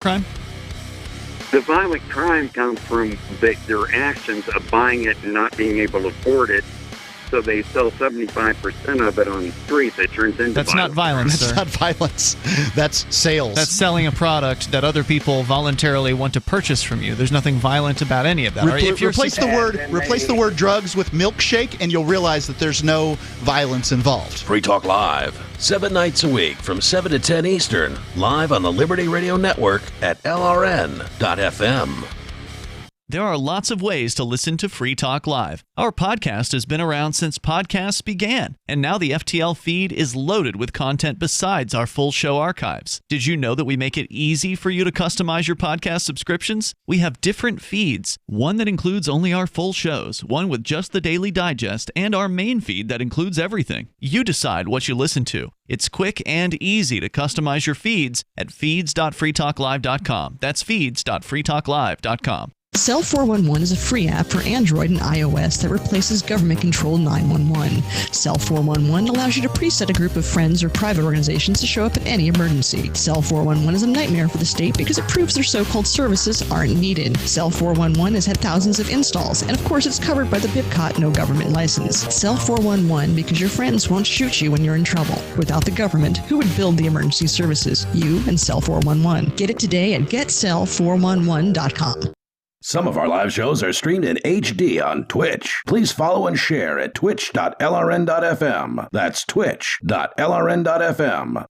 crime? The violent crime comes from their actions of buying it and not being able to afford it. So they sell 75% of it on the street. That turns into That's not violence, That's sir. not violence. That's sales. That's selling a product that other people voluntarily want to purchase from you. There's nothing violent about any of that. Replace the word drugs with milkshake, and you'll realize that there's no violence involved. Free Talk Live, 7 nights a week from 7 to 10 Eastern, live on the Liberty Radio Network at LRN.FM. There are lots of ways to listen to Free Talk Live. Our podcast has been around since podcasts began, and now the FTL feed is loaded with content besides our full show archives. Did you know that we make it easy for you to customize your podcast subscriptions? We have different feeds, one that includes only our full shows, one with just the Daily Digest, and our main feed that includes everything. You decide what you listen to. It's quick and easy to customize your feeds at feeds.freetalklive.com. That's feeds.freetalklive.com. Cell 411 is a free app for Android and iOS that replaces government-controlled 911. Cell 411 allows you to preset a group of friends or private organizations to show up at any emergency. Cell 411 is a nightmare for the state because it proves their so-called services aren't needed. Cell 411 has had thousands of installs, and of course it's covered by the BIPCOT no government license. Cell 411 because your friends won't shoot you when you're in trouble. Without the government, who would build the emergency services? You and Cell 411. Get it today at getcell411.com. Some of our live shows are streamed in HD on Twitch. Please follow and share at twitch.lrn.fm. That's twitch.lrn.fm.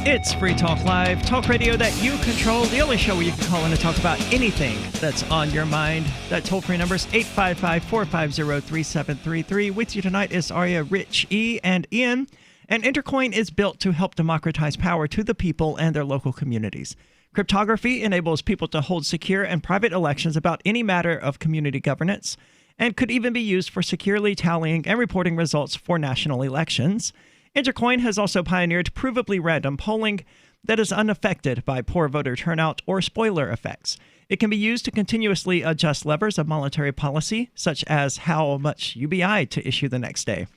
It's Free Talk Live, talk radio that you control, the only show where you can call in and talk about anything that's on your mind. That toll-free number is 855-450-3733. With you tonight is Arya, Rich, E, and Ian. And Intercoin is built to help democratize power to the people and their local communities. Cryptography enables people to hold secure and private elections about any matter of community governance, and could even be used for securely tallying and reporting results for national elections. Intercoin has also pioneered provably random polling that is unaffected by poor voter turnout or spoiler effects. It can be used to continuously adjust levers of monetary policy, such as how much UBI to issue the next day.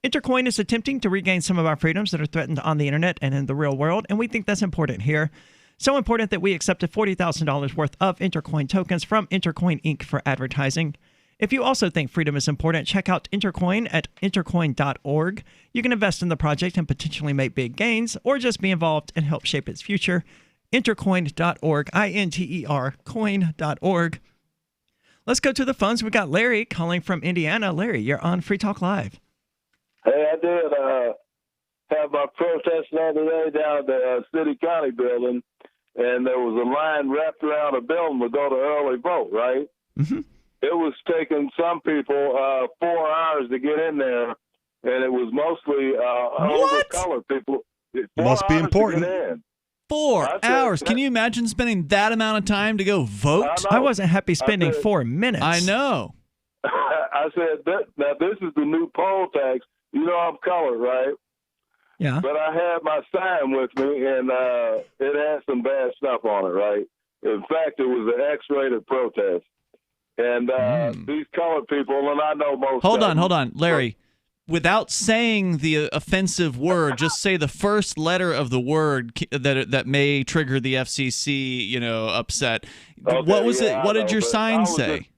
Intercoin is attempting to regain some of our freedoms that are threatened on the internet and in the real world, and we think that's important here. So important that we accepted $40,000 worth of Intercoin tokens from Intercoin Inc. for advertising. If you also think freedom is important, check out Intercoin at intercoin.org. You can invest in the project and potentially make big gains, or just be involved and help shape its future. Intercoin.org, I-N-T-E-R, coin.org. Let's go to the phones. We got Larry calling from Indiana. Larry, you're on Free Talk Live. Hey, I did have my protest the other day down at the City County building, and there was a line wrapped around a building to go to early vote, right? Mm-hmm. It was taking some people 4 hours to get in there, and it was mostly colored people. Must be important. 4 hours. Can you imagine spending that amount of time to go vote? I wasn't happy spending 4 minutes. I know. I said, now this is the new poll tax. You know I'm colored, right? Yeah. But I had my sign with me, and it had some bad stuff on it, right? In fact, it was an X-rated protest. And these colored people, and I know most. Hold on, Larry. Without saying the offensive word, just say the first letter of the word that may trigger the FCC, upset. Okay, what was it? What did your sign say?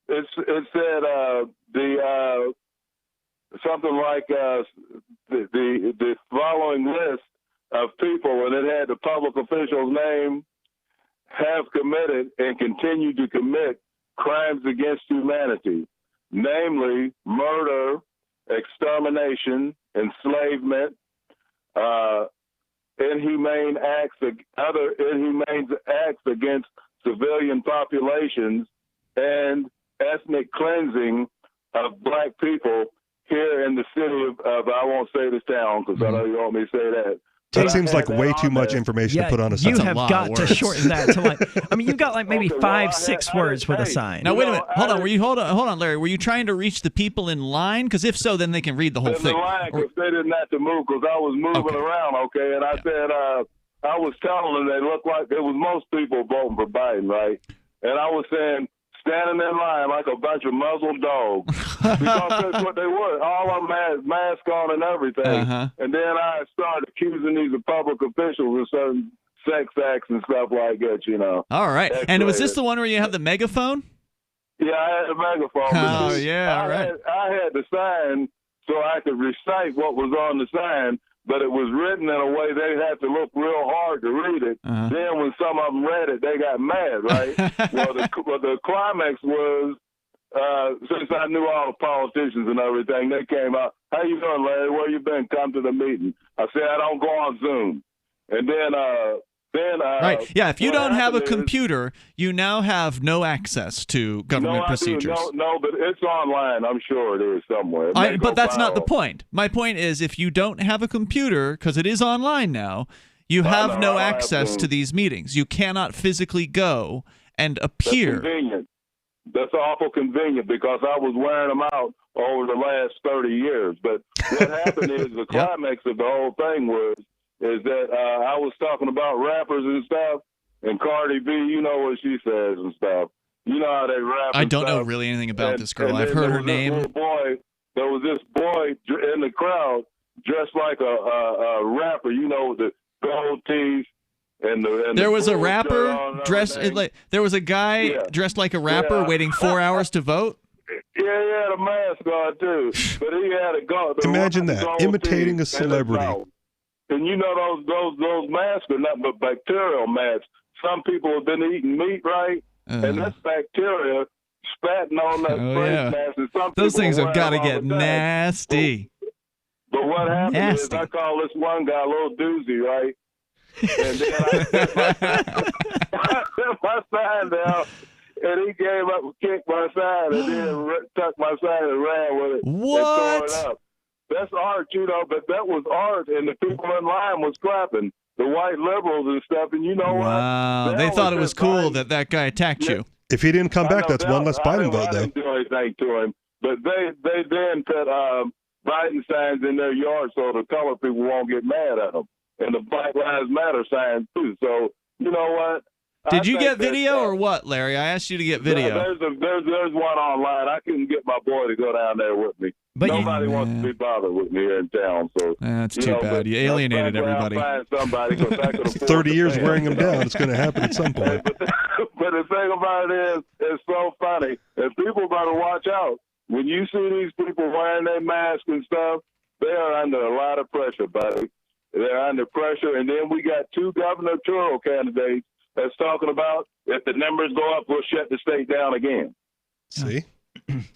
It said something like the following list of people, and it had the public official's name, have committed and continue to commit crimes against humanity, namely murder, extermination, enslavement, inhumane acts, other inhumane acts against civilian populations, and ethnic cleansing of black people here in the city of I won't say this town because I know you want me to say that. That seems like way too much information to put on a sign. You have got to shorten that to you've got maybe 5-6 words with a sign. Now, wait a minute. Hold on, Larry. Were you trying to reach the people in line? Because if so, then they can read the whole thing. In line, because they didn't have to move because I was moving around, okay? And I said, I was telling them they looked like it was most people voting for Biden, right? and I was saying, standing in line like a bunch of muzzled dogs. Because that's what they were. All of them had masks on and everything. And then I started accusing these public officials of certain sex acts and stuff like that, you know. All right. And was this the one where you had the megaphone? Yeah, I had the megaphone. Oh, yeah, all right. I had the sign so I could recite what was on the sign, but it was written in a way they had to look real hard to read it. Then when some of them read it, they got mad, right? Well, the climax was, since I knew all the politicians and everything, they came out, "How you doing, Larry? Where you been? Come to the meeting." I said, "I don't go on Zoom." And then right. Yeah, if you don't have a computer, you now have no access to government procedures. No, but it's online. I'm sure it is somewhere. But that's not the point. My point is, if you don't have a computer, because it is online now, you have no access to these meetings. You cannot physically go and appear. That's convenient. That's awful convenient because I was wearing them out over the last 30 years. But what happened is the climax of the whole thing is that I was talking about rappers and stuff, and Cardi B, you know what she says and stuff. You know how they rap. I don't know really anything about this girl. I've heard her name. There was this boy in the crowd dressed like a rapper, you know, with the gold teeth and the. There was a rapper dressed like. There was a guy dressed like a rapper waiting 4 hours to vote. Yeah, he had a mask on too, but he had a gold. Imagine that, imitating a celebrity. And you know those masks are nothing but bacterial masks. Some people have been eating meat, right? And that's bacteria spatting on that face mask. And some those things have got to them all get the time. nasty. But what happened is I call this one guy Little Doozy, right? And then I set my sign down, and he came up and kicked my sign, and then tucked my sign and ran with it. What? And tore it up. That's art, you know, but that was art, and the people in line was clapping, the white liberals and stuff, and you know what? Wow, they thought it was cool that guy attacked you. If he didn't come back, that's one less Biden vote, I though. didn't do anything to him, but they then put Biden signs in their yard so the colored people won't get mad at them, and the Black Lives Matter sign, too. So, you know what? Did you get video or what, Larry? I asked you to get video. There's one online. I couldn't get my boy to go down there with me. But nobody wants to be bothered with me here in town. So that's too bad. You alienated everybody. Find somebody 30 years wearing them down. It's going to happen at some point. But the thing about it is, it's so funny. And people better watch out. When you see these people wearing their masks and stuff, they are under a lot of pressure, buddy. They're under pressure. And then we got two gubernatorial candidates that's talking about if the numbers go up, we'll shut the state down again. See?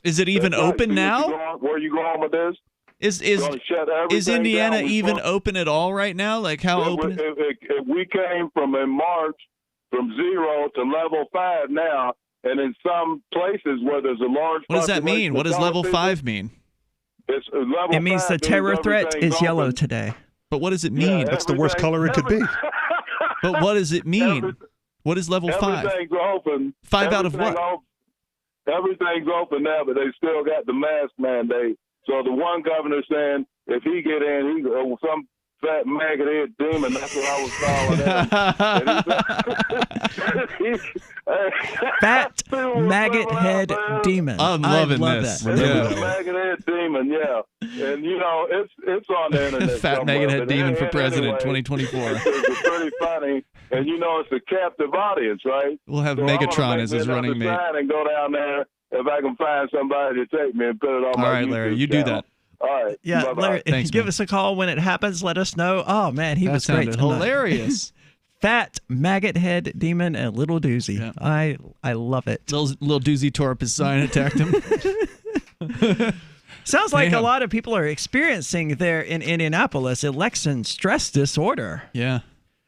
Is it even open now? Where are you going with this? Is Indiana even open at all right now? Like how open? If we came from in March from 0 to level 5 now, and in some places where there's a large. What does that mean? What does level 5 mean? It's level it means the terror threat is yellow today. But what does it mean? Yeah, that's the worst color it could be. But what does it mean? What is level 5? Everything's open. 5 out of what? Everything's open now, but they still got the mask mandate. So the one governor saying if he get in, he some fat maggot head demon. That's what I was calling him. Fat maggot head demon. I'm loving this. That. Maggot head demon, yeah. And you know it's on the internet. Fat maggot head demon for president, 2024. It's pretty funny. And you know it's a captive audience, right? We'll have Megatron as his running mate. And go down there if I can find somebody to take me and put it on my All right, YouTube Larry, you channel. do that. All right. Yeah, bye-bye. Larry, Thanks, give man. us a call when it happens. Let us know. Oh man, he was great. That sounded hilarious. Fat maggot head demon and Little Doozy. Yeah. I love it. Little Doozy tore up his sign and attacked him. Sounds like a lot of people are experiencing there in Indianapolis election stress disorder. Yeah.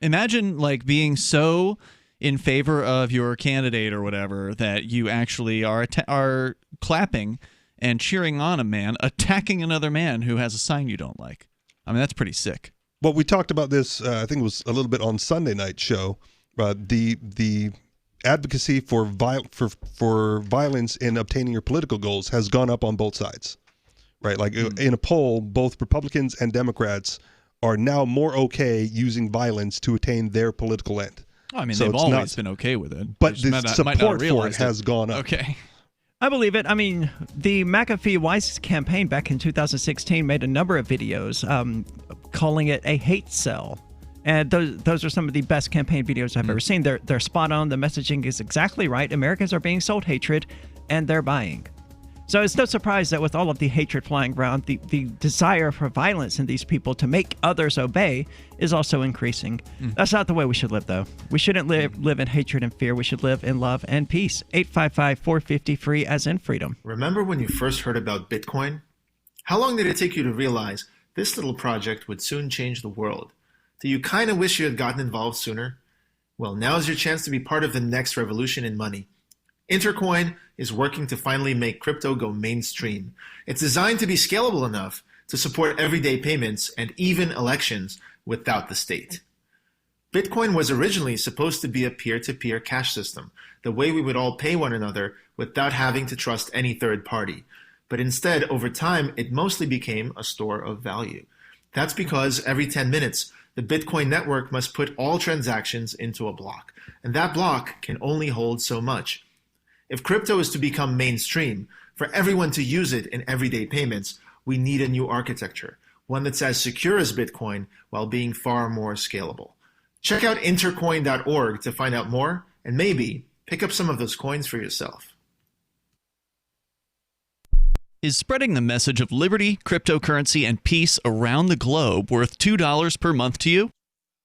Imagine like being so in favor of your candidate or whatever that you actually are clapping and cheering on a man attacking another man who has a sign you don't like. I mean, that's pretty sick. Well, we talked about this, I think it was a little bit on Sunday night show. The advocacy for violence in obtaining your political goals has gone up on both sides, right? Like in a poll, both Republicans and Democrats are now more okay using violence to attain their political end. I mean, So they've it's always not- been okay with it. But They the just might not have support for it realized has gone up. Okay. I believe it. I mean, the McAfee Weiss campaign back in 2016 made a number of videos calling it a hate cell. And those are some of the best campaign videos I've ever seen. They're spot on. The messaging is exactly right. Americans are being sold hatred, and they're buying. So it's no surprise that with all of the hatred flying around, the desire for violence in these people to make others obey is also increasing. That's not the way we should live, though. We shouldn't live in hatred and fear. We should live in love and peace. 855-450-FREE, as in freedom. Remember when you first heard about Bitcoin? How long did it take you to realize this little project would soon change the world? Do you kind of wish you had gotten involved sooner? Well, now's your chance to be part of the next revolution in money. Intercoin is working to finally make crypto go mainstream. It's designed to be scalable enough to support everyday payments and even elections without the state. Bitcoin was originally supposed to be a peer-to-peer cash system, the way we would all pay one another without having to trust any third party. But instead, over time, it mostly became a store of value. That's because every 10 minutes, the Bitcoin network must put all transactions into a block, and that block can only hold so much. If crypto is to become mainstream, for everyone to use it in everyday payments, we need a new architecture, one that's as secure as Bitcoin while being far more scalable. Check out intercoin.org to find out more, and maybe pick up some of those coins for yourself. Is spreading the message of liberty, cryptocurrency, and peace around the globe worth $2 per month to you?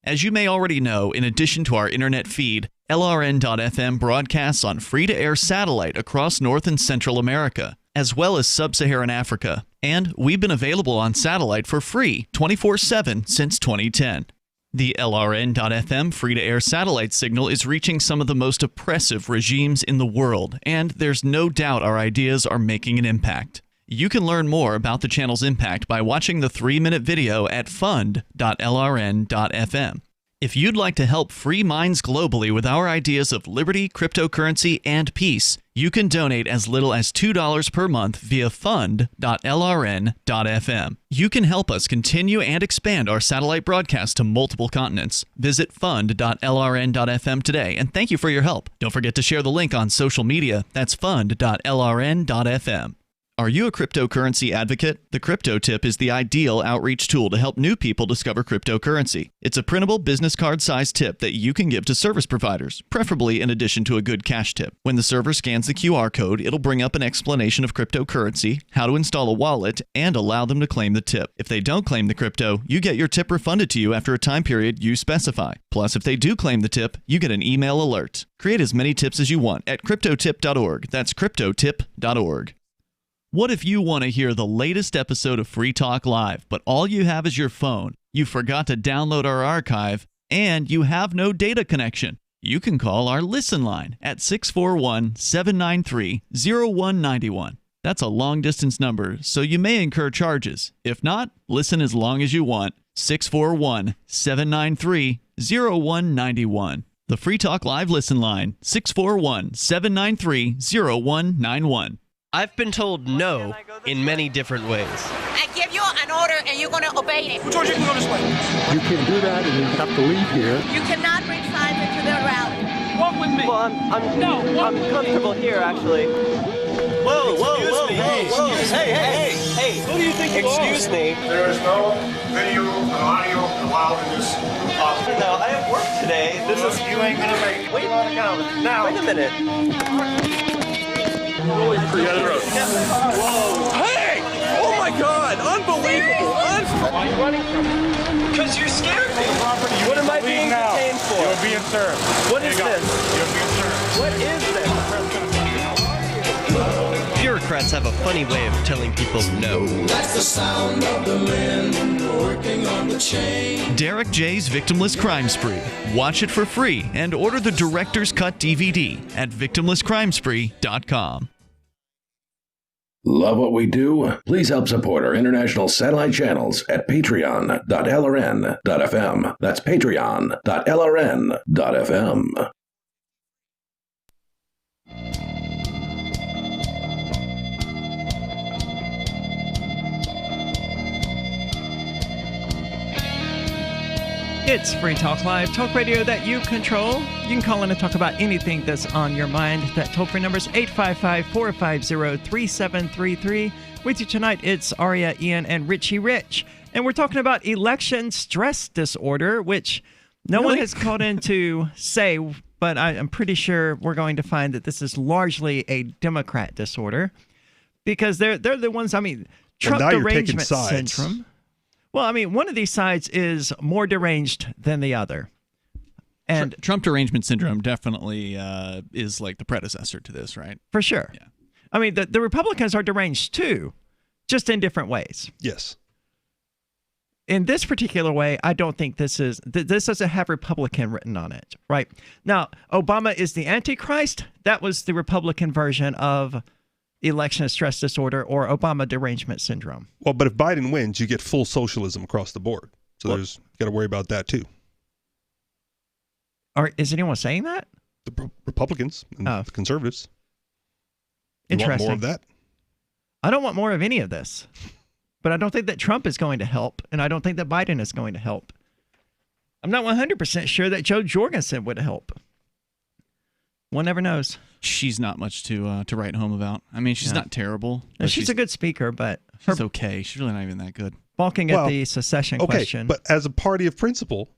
As you may already know, in addition to our internet feed, LRN.FM broadcasts on free-to-air satellite across North and Central America, as well as Sub-Saharan Africa. And we've been available on satellite for free 24/7 since 2010. The LRN.FM free-to-air satellite signal is reaching some of the most oppressive regimes in the world, and there's no doubt our ideas are making an impact. You can learn more about the channel's impact by watching the 3-minute video at fund.lrn.fm. If you'd like to help free minds globally with our ideas of liberty, cryptocurrency, and peace, you can donate as little as $2 per month via fund.lrn.fm. You can help us continue and expand our satellite broadcast to multiple continents. Visit fund.lrn.fm today, and thank you for your help. Don't forget to share the link on social media. That's fund.lrn.fm. Are you a cryptocurrency advocate? The Crypto Tip is the ideal outreach tool to help new people discover cryptocurrency. It's a printable business card-sized tip that you can give to service providers, preferably in addition to a good cash tip. When the server scans the QR code, it'll bring up an explanation of cryptocurrency, how to install a wallet, and allow them to claim the tip. If they don't claim the crypto, you get your tip refunded to you after a time period you specify. Plus, if they do claim the tip, you get an email alert. Create as many tips as you want at cryptotip.org. That's cryptotip.org. What if you want to hear the latest episode of Free Talk Live, but all you have is your phone, you forgot to download our archive, and you have no data connection? You can call our Listen line at 641-793-0191. That's a long-distance number, so you may incur charges. If not, listen as long as you want. 641-793-0191. The Free Talk Live Listen line, 641-793-0191. I've been told no in many different ways. I give you an order and you're going to obey it. Who told you to go this way? You can't do that and you have to leave here. You cannot bring signs into the rally. Walk with me. Well, I'm comfortable here, actually. Whoa, Hey. Who do you think you are? Excuse me. There is no video and audio allowed in this office. No, I have work today. You ain't going to make it. Wait a minute. Whoa. Hey! Oh my God! Unbelievable! Why are you running from me? Because you scared me. What am I being detained for? You're being served. What is this? You're being served. What is this? Bureaucrats have a funny way of telling people no. That's the sound of the men working on the chain. Derek J's Victimless Crime Spree. Watch it for free and order the Director's Cut DVD at victimlesscrimespree.com. Love what we do? Please help support our international satellite channels at patreon.lrn.fm. That's patreon.lrn.fm. It's Free Talk Live, talk radio that you control. You can call in and talk about anything that's on your mind. That toll-free number is 855-450-3733. With you tonight, it's Aria, Ian, and Richie Rich. And we're talking about election stress disorder, which no one has called in to say, but I'm pretty sure we're going to find that this is largely a Democrat disorder. Because they're the ones, Trump derangement syndrome. Well, one of these sides is more deranged than the other. And Trump derangement syndrome definitely is like the predecessor to this, right? For sure. Yeah. The Republicans are deranged too, just in different ways. Yes. In this particular way, I don't think this doesn't have Republican written on it, right? Now, Obama is the Antichrist. That was the Republican version of election stress disorder or Obama derangement syndrome. Well, but if Biden wins, you get full socialism across the board. So you got to worry about that too. Is anyone saying that? The Republicans and the conservatives. Interesting. You want more of that? I don't want more of any of this. But I don't think that Trump is going to help, and I don't think that Biden is going to help. I'm not 100% sure that Joe Jorgensen would help. One never knows. She's not much to write home about. She's not terrible. No, she's a good speaker, but she's okay. She's really not even that good. Balking at the secession question. But as a party of principle,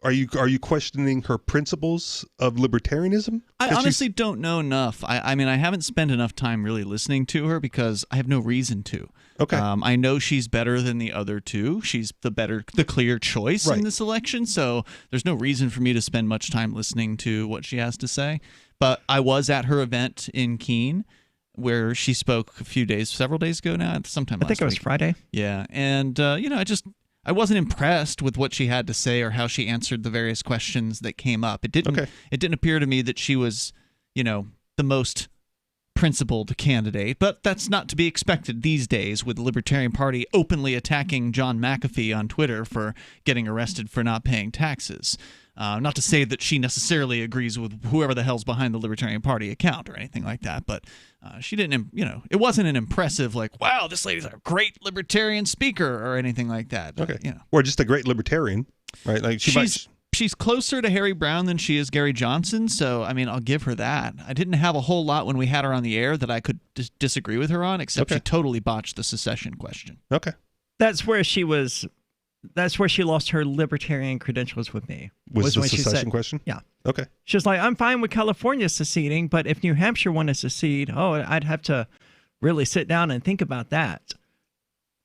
are you questioning her principles of libertarianism? I honestly don't know enough. I haven't spent enough time really listening to her because I have no reason to. Okay. I know she's better than the other two. She's the clear choice in this election. So there's no reason for me to spend much time listening to what she has to say. But I was at her event in Keene where she spoke several days ago now, sometime last week. I think it was Friday. Yeah. And, I wasn't impressed with what she had to say or how she answered the various questions that came up. It didn't appear to me that she was, the most principled candidate, but that's not to be expected these days with the Libertarian Party openly attacking John McAfee on Twitter for getting arrested for not paying taxes. Not to say that she necessarily agrees with whoever the hell's behind the Libertarian Party account or anything like that, but she didn't, it wasn't an impressive wow, this lady's a great libertarian speaker or anything like that. Okay. Or just a great libertarian, right? Like she's closer to Harry Brown than she is Gary Johnson, so I'll give her that. I didn't have a whole lot when we had her on the air that I could disagree with her on, except she totally botched the secession question. Okay. That's where she lost her libertarian credentials with me. Was the secession question? Yeah. Okay. She was like, I'm fine with California seceding, but if New Hampshire wanted to secede, I'd have to really sit down and think about that.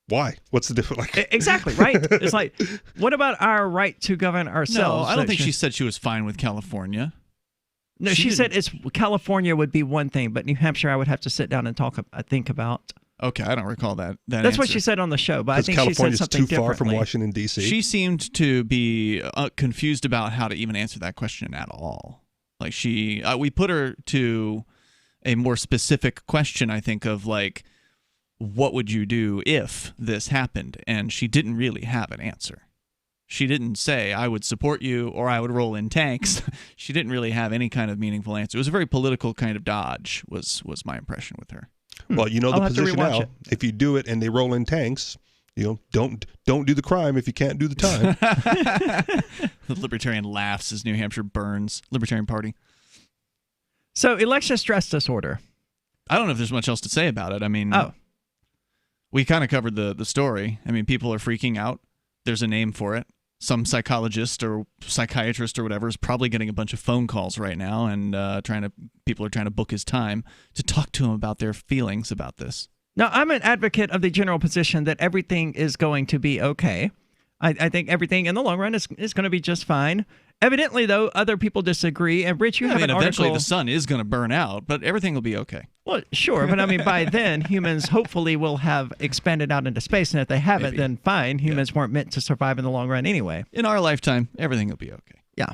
Why? What's the difference? Exactly, right? It's like, what about our right to govern ourselves? No, I don't think she said she was fine with California. No, she said California would be one thing, but New Hampshire I would have to sit down and think about. Okay, I don't recall that. That's what she said on the show, but I think California's she said something too far differently. from Washington, D.C. She seemed to be confused about how to even answer that question at all. Like we put her to a more specific question, I think, of what would you do if this happened? And she didn't really have an answer. She didn't say, I would support you or I would roll in tanks. She didn't really have any kind of meaningful answer. It was a very political kind of dodge was my impression with her. Well, the position now. If you do it and they roll in tanks, don't do the crime if you can't do the time. The Libertarian laughs as New Hampshire burns. Libertarian Party. So, election stress disorder. I don't know if there's much else to say about it. We kind of covered the story. People are freaking out. There's a name for it. Some psychologist or psychiatrist or whatever is probably getting a bunch of phone calls right now, and people are trying to book his time to talk to him about their feelings about this. Now, I'm an advocate of the general position that everything is going to be okay. I think everything in the long run is going to be just fine. Evidently, though, other people disagree. And Rich, you have an article. Eventually the sun is going to burn out, but everything will be okay. Well, sure. But by then, humans hopefully will have expanded out into space. And if they haven't, then fine. Humans weren't meant to survive in the long run anyway. In our lifetime, everything will be okay. Yeah.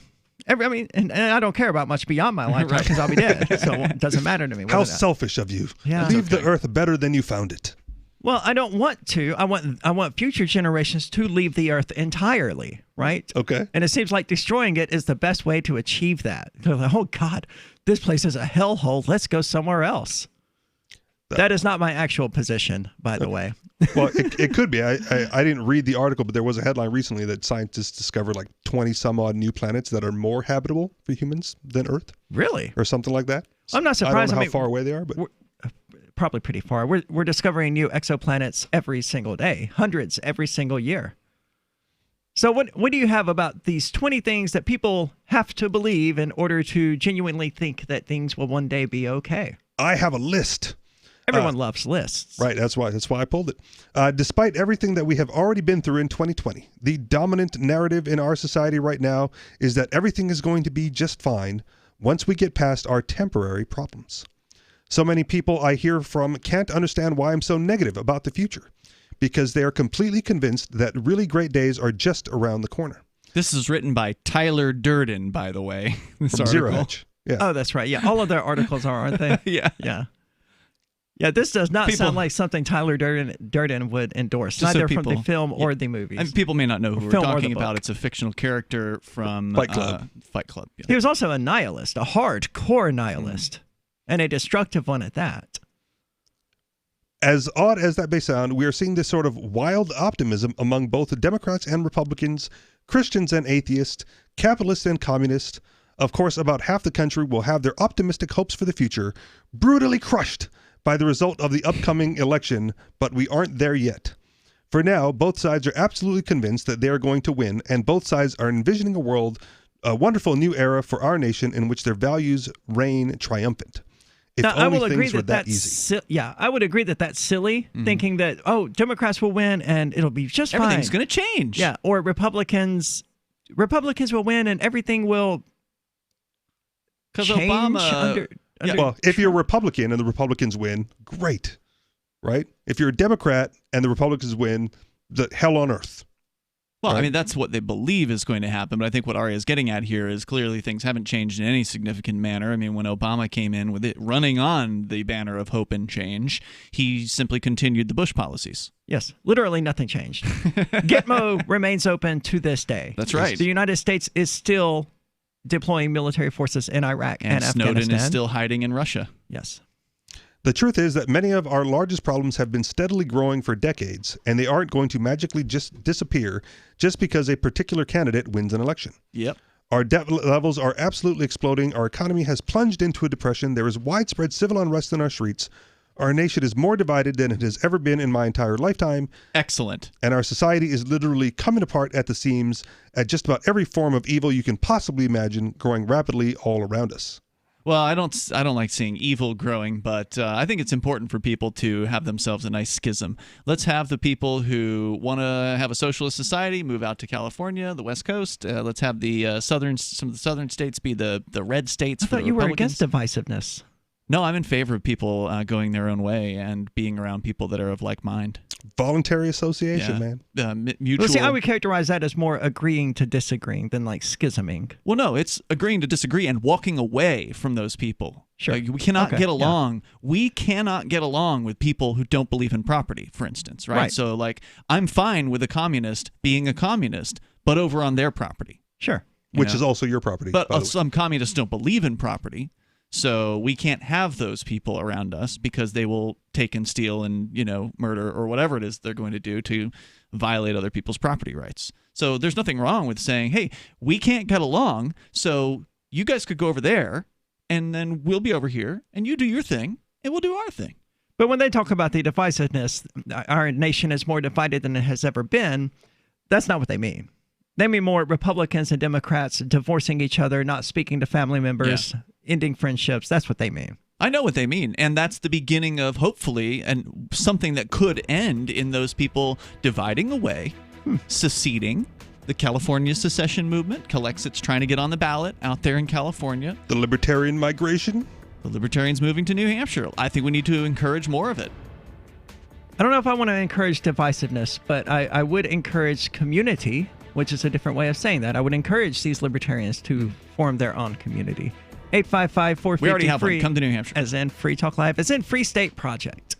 And I don't care about much beyond my lifetime because I'll be dead. So it doesn't matter to me. How selfish of you. Yeah. Leave the earth better than you found it. Well, I don't want to. I want future generations to leave the earth entirely, right? Okay. And it seems like destroying it is the best way to achieve that. They're like, oh, God, this place is a hellhole. Let's go somewhere else. That is not my actual position, by the way. Well, it could be. I didn't read the article, but there was a headline recently that scientists discovered like 20 some odd new planets that are more habitable for humans than Earth. Really? Or something like that. I'm not surprised. I don't know how far away they are, but probably pretty far. We're discovering new exoplanets every single day, hundreds every single year. So what do you have about these 20 things that people have to believe in order to genuinely think that things will one day be okay? I have a list. Everyone loves lists. Right, that's why I pulled it. Despite everything that we have already been through in 2020, the dominant narrative in our society right now is that everything is going to be just fine once we get past our temporary problems. So many people I hear from can't understand why I'm so negative about the future, because they are completely convinced that really great days are just around the corner. This is written by Tyler Durden, by the way. This From article. Zero Hedge. Yeah. Oh, that's right. Yeah, all of their articles are, aren't they? Yeah. Yeah. Yeah, this does not sound like something Tyler Durden would endorse, Just so neither from the film or the movies. And people may not know who we're Film or talking the book. about. It's a fictional character from Fight Club. Fight Club. Yeah. He was also a nihilist, a hardcore nihilist, and a destructive one at that. As odd as that may sound, we are seeing this sort of wild optimism among both Democrats and Republicans, Christians and atheists, capitalists and communists. Of course, about half the country will have their optimistic hopes for the future brutally crushed by the result of the upcoming election, but we aren't there yet. For now, both sides are absolutely convinced that they are going to win, and both sides are envisioning a wonderful new era for our nation in which their values reign triumphant. If Now, I only will agree things were that that that's easy. yeah, I would agree that that's silly, thinking that, Democrats will win and it'll be just fine. Everything's going to change. Yeah, or Republicans will win and everything will Because change Obama. Well, if you're a Republican and the Republicans win, great, right? If you're a Democrat and the Republicans win, the hell on earth. Well, right? I mean, that's what they believe is going to happen. But I think what Arya is getting at here is clearly things haven't changed in any significant manner. I mean, when Obama came in with it running on the banner of hope and change, he simply continued the Bush policies. Yes, literally nothing changed. Gitmo remains open to this day. That's right. The United States is still deploying military forces in Iraq and Snowden Afghanistan. is still hiding in Russia. Yes. The truth is that many of our largest problems have been steadily growing for decades, and they aren't going to magically just disappear just because a particular candidate wins an election. Yep. Our debt levels are absolutely exploding. Our economy has plunged into a depression. There is widespread civil unrest in our streets. Our nation is more divided than it has ever been in my entire lifetime. Excellent. And our society is literally coming apart at the seams at just about every form of evil you can possibly imagine, growing rapidly all around us. Well, I don't like seeing evil growing, but I think it's important for people to have themselves a nice schism. Let's have the people who want to have a socialist society move out to California, the West Coast. Let's have some of the southern states be the red states. I thought you were against divisiveness. No, I'm in favor of people going their own way and being around people that are of like mind. Voluntary association, man. Mutual. Well, see, I would characterize that as more agreeing to disagreeing than like schisming. Well, no, it's agreeing to disagree and walking away from those people. Sure. Like, we cannot get along. Yeah. We cannot get along with people who don't believe in property, for instance, right? So, like, I'm fine with a communist being a communist, but over on their property. Sure. Which is also your property. But some communists don't believe in property. So we can't have those people around us because they will take and steal and, murder or whatever it is they're going to do to violate other people's property rights. So there's nothing wrong with saying, hey, we can't get along, so you guys could go over there and then we'll be over here and you do your thing and we'll do our thing. But when they talk about the divisiveness, our nation is more divided than it has ever been, that's not what they mean. They mean more Republicans and Democrats divorcing each other, not speaking to family members, ending friendships. That's what they mean. I know what they mean. And that's the beginning of, hopefully, and something that could end in those people dividing away, seceding. The California secession movement, Calexit's trying to get on the ballot out there in California. The libertarian migration. The libertarians moving to New Hampshire. I think we need to encourage more of it. I don't know if I want to encourage divisiveness, but I would encourage community, which is a different way of saying that. I would encourage these libertarians to form their own community. 855-450-FREE. We already have one. Come to New Hampshire. As in Free Talk Live. As in Free State Project.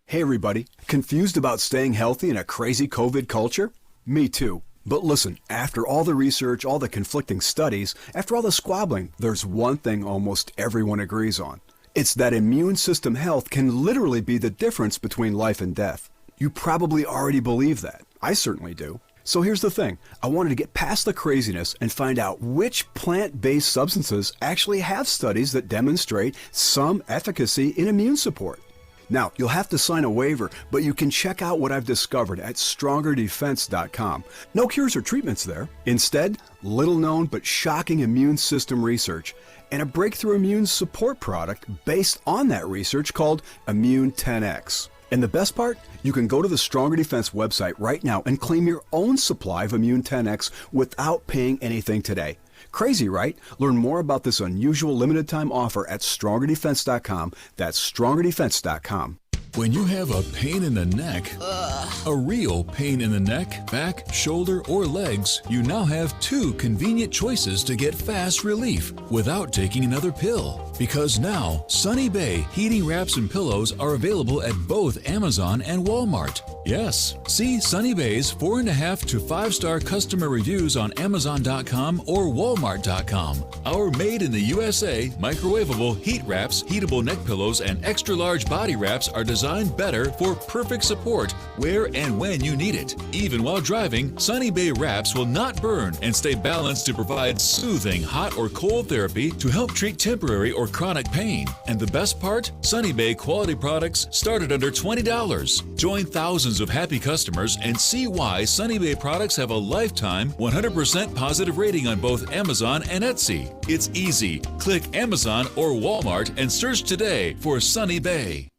Hey, everybody. Confused about staying healthy in a crazy COVID culture? Me too. But listen, after all the research, all the conflicting studies, after all the squabbling, there's one thing almost everyone agrees on. It's that immune system health can literally be the difference between life and death. You probably already believe that. I certainly do. So here's the thing. I wanted to get past the craziness and find out which plant-based substances actually have studies that demonstrate some efficacy in immune support. Now, you'll have to sign a waiver, but you can check out what I've discovered at StrongerDefense.com. No cures or treatments there. Instead, little-known but shocking immune system research and a breakthrough immune support product based on that research called Immune 10X. And the best part? You can go to the Stronger Defense website right now and claim your own supply of Immune 10X without paying anything today. Crazy, right? Learn more about this unusual limited-time offer at StrongerDefense.com. That's StrongerDefense.com. When you have a pain in the neck, a real pain in the neck, back, shoulder, or legs, you now have 2 convenient choices to get fast relief without taking another pill. Because now, Sunny Bay heating wraps and pillows are available at both Amazon and Walmart. Yes, see Sunny Bay's 4.5 to 5-star customer reviews on Amazon.com or Walmart.com. Our made in the USA microwavable heat wraps, heatable neck pillows, and extra large body wraps are designed better for perfect support where and when you need it. Even while driving, Sunny Bay wraps will not burn and stay balanced to provide soothing hot or cold therapy to help treat temporary or chronic pain. And the best part? Sunny Bay quality products start at under $20. Join thousands of happy customers and see why Sunny Bay products have a lifetime 100% positive rating on both Amazon and Etsy. It's easy. Click Amazon or Walmart and search today for Sunny Bay.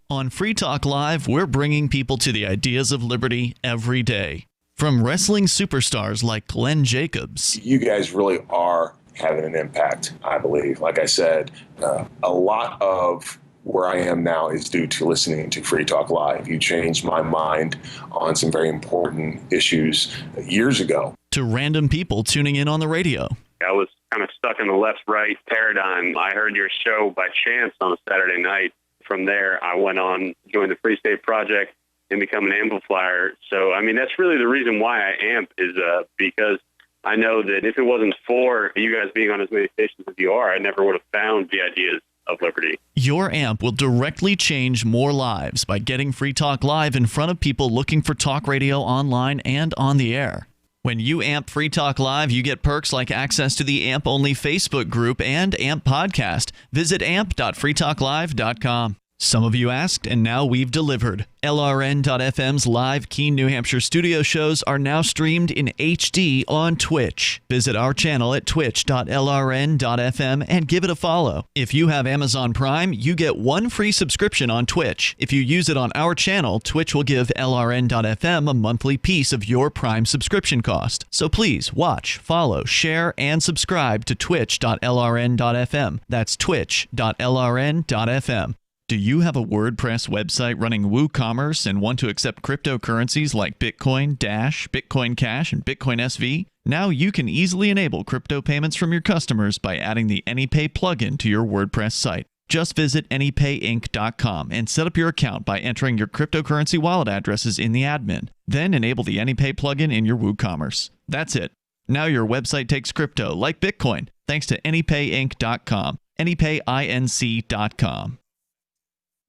On Free Talk Live, we're bringing people to the ideas of liberty every day. From wrestling superstars like Glenn Jacobs. You guys really are having an impact, I believe. Like I said, a lot of where I am now is due to listening to Free Talk Live. You changed my mind on some very important issues years ago. To random people tuning in on the radio. I was kind of stuck in the left-right paradigm. I heard your show by chance on a Saturday night. From there, I went on, joined the Free State Project, and become an amplifier. So, I mean, that's really the reason why I amp is because I know that if it wasn't for you guys being on as many stations as you are, I never would have found the ideas of liberty. Your amp will directly change more lives by getting Free Talk Live in front of people looking for talk radio online and on the air. When you amp Free Talk Live, you get perks like access to the AMP-only Facebook group and AMP podcast. Visit amp.freetalklive.com. Some of you asked, and now we've delivered. LRN.FM's live Keene, New Hampshire studio shows are now streamed in HD on Twitch. Visit our channel at twitch.lrn.fm and give it a follow. If you have Amazon Prime, you get 1 free subscription on Twitch. If you use it on our channel, Twitch will give LRN.FM a monthly piece of your Prime subscription cost. So please watch, follow, share, and subscribe to twitch.lrn.fm. That's twitch.lrn.fm. Do you have a WordPress website running WooCommerce and want to accept cryptocurrencies like Bitcoin, Dash, Bitcoin Cash, and Bitcoin SV? Now you can easily enable crypto payments from your customers by adding the AnyPay plugin to your WordPress site. Just visit AnyPayInc.com and set up your account by entering your cryptocurrency wallet addresses in the admin. Then enable the AnyPay plugin in your WooCommerce. That's it. Now your website takes crypto like Bitcoin thanks to AnyPayInc.com. AnyPayInc.com.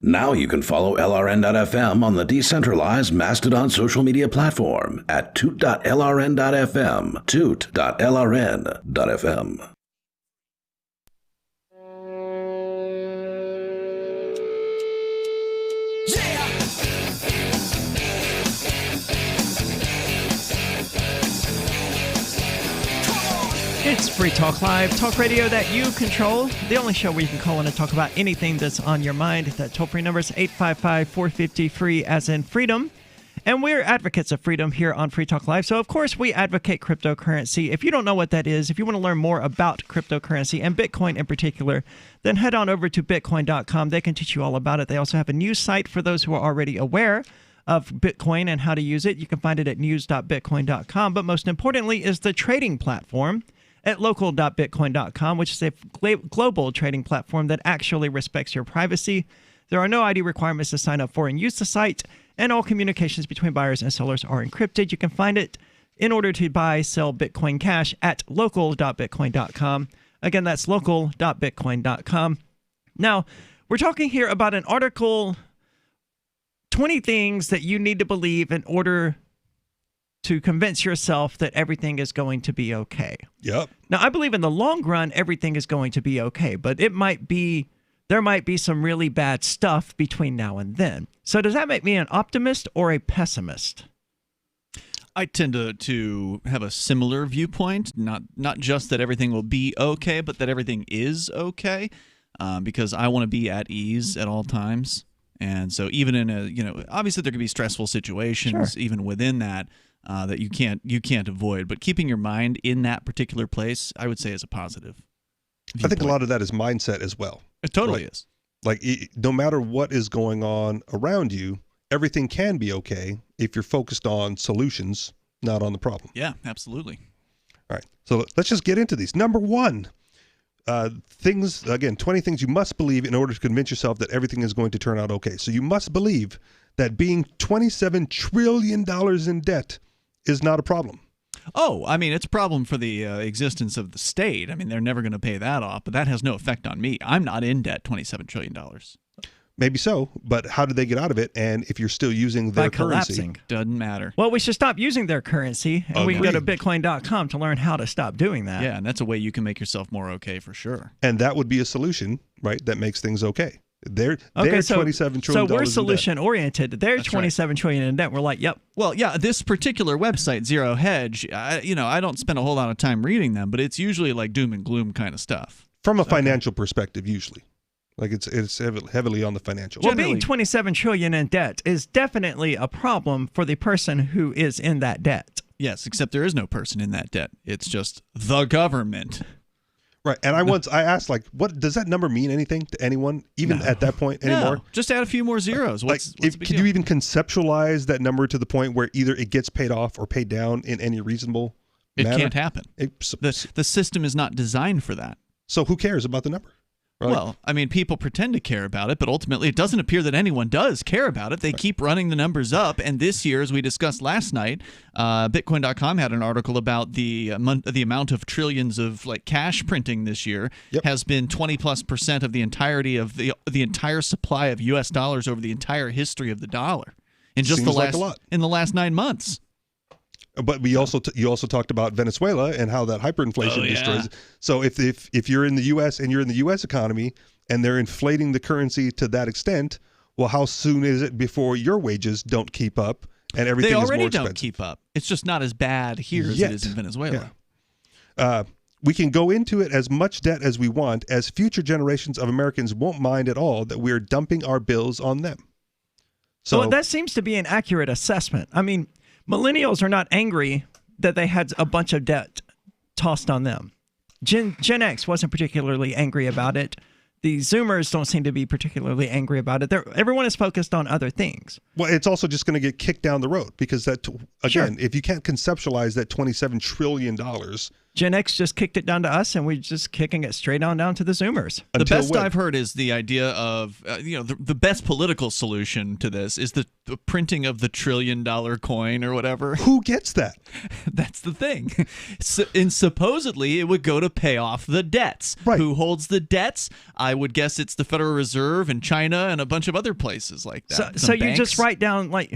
Now you can follow LRN.FM on the decentralized Mastodon social media platform at toot.lrn.fm, toot.lrn.fm. It's Free Talk Live, talk radio that you control. The only show where you can call in and talk about anything that's on your mind. That toll-free number is 855-450-FREE, as in freedom. And we're advocates of freedom here on Free Talk Live. So, of course, we advocate cryptocurrency. If you don't know what that is, if you want to learn more about cryptocurrency and Bitcoin in particular, then head on over to bitcoin.com. They can teach you all about it. They also have a news site for those who are already aware of Bitcoin and how to use it. You can find it at news.bitcoin.com. But most importantly is the trading platform at local.bitcoin.com, which is a global trading platform that actually respects your privacy. There are no ID requirements to sign up for and use the site, and all communications between buyers and sellers are encrypted. You can find it in order to buy, sell Bitcoin Cash at local.bitcoin.com. Again, that's local.bitcoin.com. Now, we're talking here about an article, 20 things that you need to believe in order to convince yourself that everything is going to be okay. Yep. Now, I believe in the long run, everything is going to be okay, but there might be some really bad stuff between now and then. So does that make me an optimist or a pessimist? I tend to have a similar viewpoint, not just that everything will be okay, but that everything is okay, because I want to be at ease at all times. And so even in obviously there could be stressful situations even within that that you can't avoid, but keeping your mind in that particular place, I would say, is a positive viewpoint. I think a lot of that is mindset as well. It totally is. Like, no matter what is going on around you, everything can be okay if you're focused on solutions, not on the problem. Yeah, absolutely. All right. So let's just get into these. Number one, 20 things you must believe in order to convince yourself that everything is going to turn out okay. So you must believe that being $27 trillion in debt is not a problem. Oh, I mean, it's a problem for the existence of the state. I mean, they're never going to pay that off, but that has no effect on me. I'm not in debt $27 trillion. Maybe so, but how did they get out of it? And if you're still using their collapsing. currency, doesn't matter. Well, we should stop using their currency, and we can go to bitcoin.com to learn how to stop doing that. Yeah, and that's a way you can make yourself more okay for sure. And that would be a solution, right? That makes things okay. They're $27 trillion. So we're solution oriented. They're $27 trillion in debt. We're like, yep. Well, yeah, this particular website, Zero Hedge, I don't spend a whole lot of time reading them, but it's usually like doom and gloom kind of stuff. From a financial perspective, usually. Like it's heavily on the financial. Well, being $27 trillion in debt is definitely a problem for the person who is in that debt. Yes, except there is no person in that debt. It's just the government. Right, and I asked, like, what does that number mean anything to anyone, even at that point anymore? No, just add a few more zeros. Can you even conceptualize that number to the point where either it gets paid off or paid down in any reasonable manner? It can't happen. The system is not designed for that. So who cares about the number? Right? Well, I mean, people pretend to care about it, but ultimately it doesn't appear that anyone does care about it. They keep running the numbers up, and this year, as we discussed last night, Bitcoin.com had an article about the amount of trillions of cash printing this year has been 20+% of the entirety of the entire supply of U.S. dollars over the entire history of the dollar in just in the last 9 months. But you also talked about Venezuela and how that hyperinflation destroys. So if you're in the U.S. and you're in the U.S. economy and they're inflating the currency to that extent, well, how soon is it before your wages don't keep up and everything is more expensive? They already don't keep up. It's just not as bad here as it is in Venezuela. Yeah. We can go into it as much debt as we want, as future generations of Americans won't mind at all that we're dumping our bills on them. So that seems to be an accurate assessment. I mean, millennials are not angry that they had a bunch of debt tossed on them. Gen X wasn't particularly angry about it. The Zoomers don't seem to be particularly angry about it. Everyone is focused on other things. Well, it's also just going to get kicked down the road because if you can't conceptualize that $27 trillion, Gen X just kicked it down to us, and we're just kicking it straight on down to the Zoomers. The best I've heard is the idea of, the best political solution to this is the printing of the $1 trillion coin or whatever. Who gets that? That's the thing. And supposedly it would go to pay off the debts. Right. Who holds the debts? I would guess it's the Federal Reserve and China and a bunch of other places like that. So you just write down, why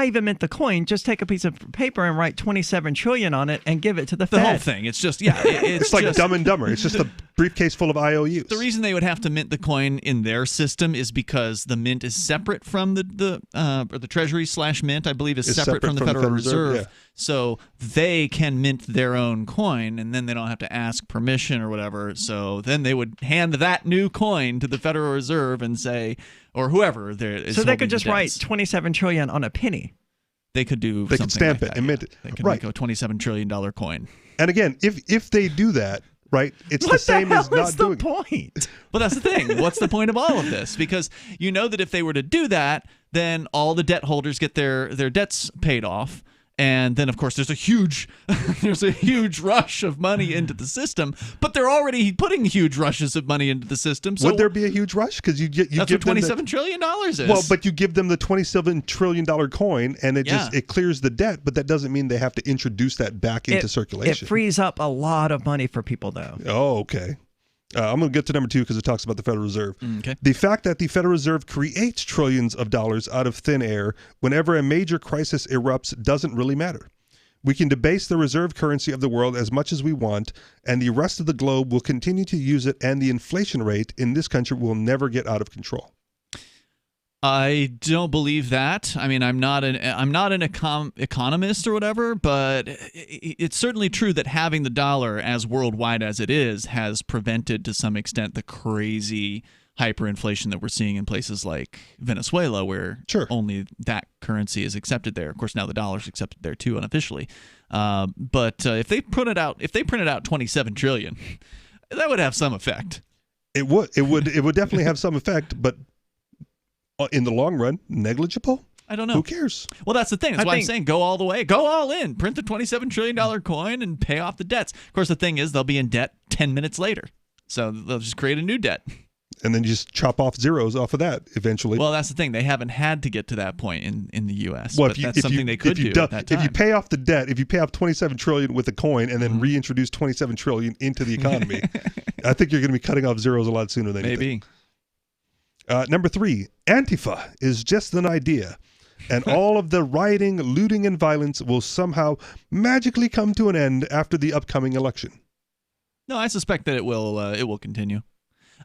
even mint the coin? Just take a piece of paper and write 27 trillion on it and give it to the Fed. The whole thing. It's just, it's like Dumb and Dumber. It's just a briefcase full of IOUs. The reason they would have to mint the coin in their system is because the mint is separate from the Treasury / mint, I believe, is separate from the Federal Reserve. Yeah. So they can mint their own coin, and then they don't have to ask permission or whatever. So then they would hand that new coin to the Federal Reserve and say, or whoever there is. So they could just write 27 trillion on a penny. They could do. They could stamp it and mint it. They could make a $27 trillion coin. And again, if they do that, right, it's the same as not doing it. What's the point? Well, that's the thing. What's the point of all of this? Because you know that if they were to do that, then all the debt holders get their debts paid off, And then, of course, there's a huge rush of money into the system, but they're already putting huge rushes of money into the system. So would there be a huge rush? Because you that's give what them $27 trillion is. Well, but you give them the $27 trillion coin, and it clears the debt, but that doesn't mean they have to introduce that back into circulation. It frees up a lot of money for people, though. Oh, okay. I'm going to get to number 2 because it talks about the Federal Reserve. Okay. The fact that the Federal Reserve creates trillions of dollars out of thin air whenever a major crisis erupts doesn't really matter. We can debase the reserve currency of the world as much as we want, and the rest of the globe will continue to use it, and the inflation rate in this country will never get out of control. I don't believe that. I mean, I'm not an economist or whatever, but it's certainly true that having the dollar as worldwide as it is has prevented to some extent the crazy hyperinflation that we're seeing in places like Venezuela, where only that currency is accepted there. Of course, now the dollar's accepted there too, unofficially. But if they printed out $27 trillion, that would have some effect. It would definitely have some effect, but in the long run, negligible? I don't know. Who cares? Well, that's the thing. That's why I'm saying go all the way. Go all in. Print the $27 trillion coin and pay off the debts. Of course, the thing is they'll be in debt 10 minutes later. So they'll just create a new debt. And then you just chop off zeros off of that eventually. Well, that's the thing. They haven't had to get to that point in the U.S. Well, that's something they could do at that time. If you pay off the debt, if you pay off $27 trillion with a coin and then reintroduce $27 trillion into the economy, I think you're going to be cutting off zeros a lot sooner than you think. Number 3, Antifa is just an idea, and all of the rioting, looting, and violence will somehow magically come to an end after the upcoming election. No, I suspect that it will continue.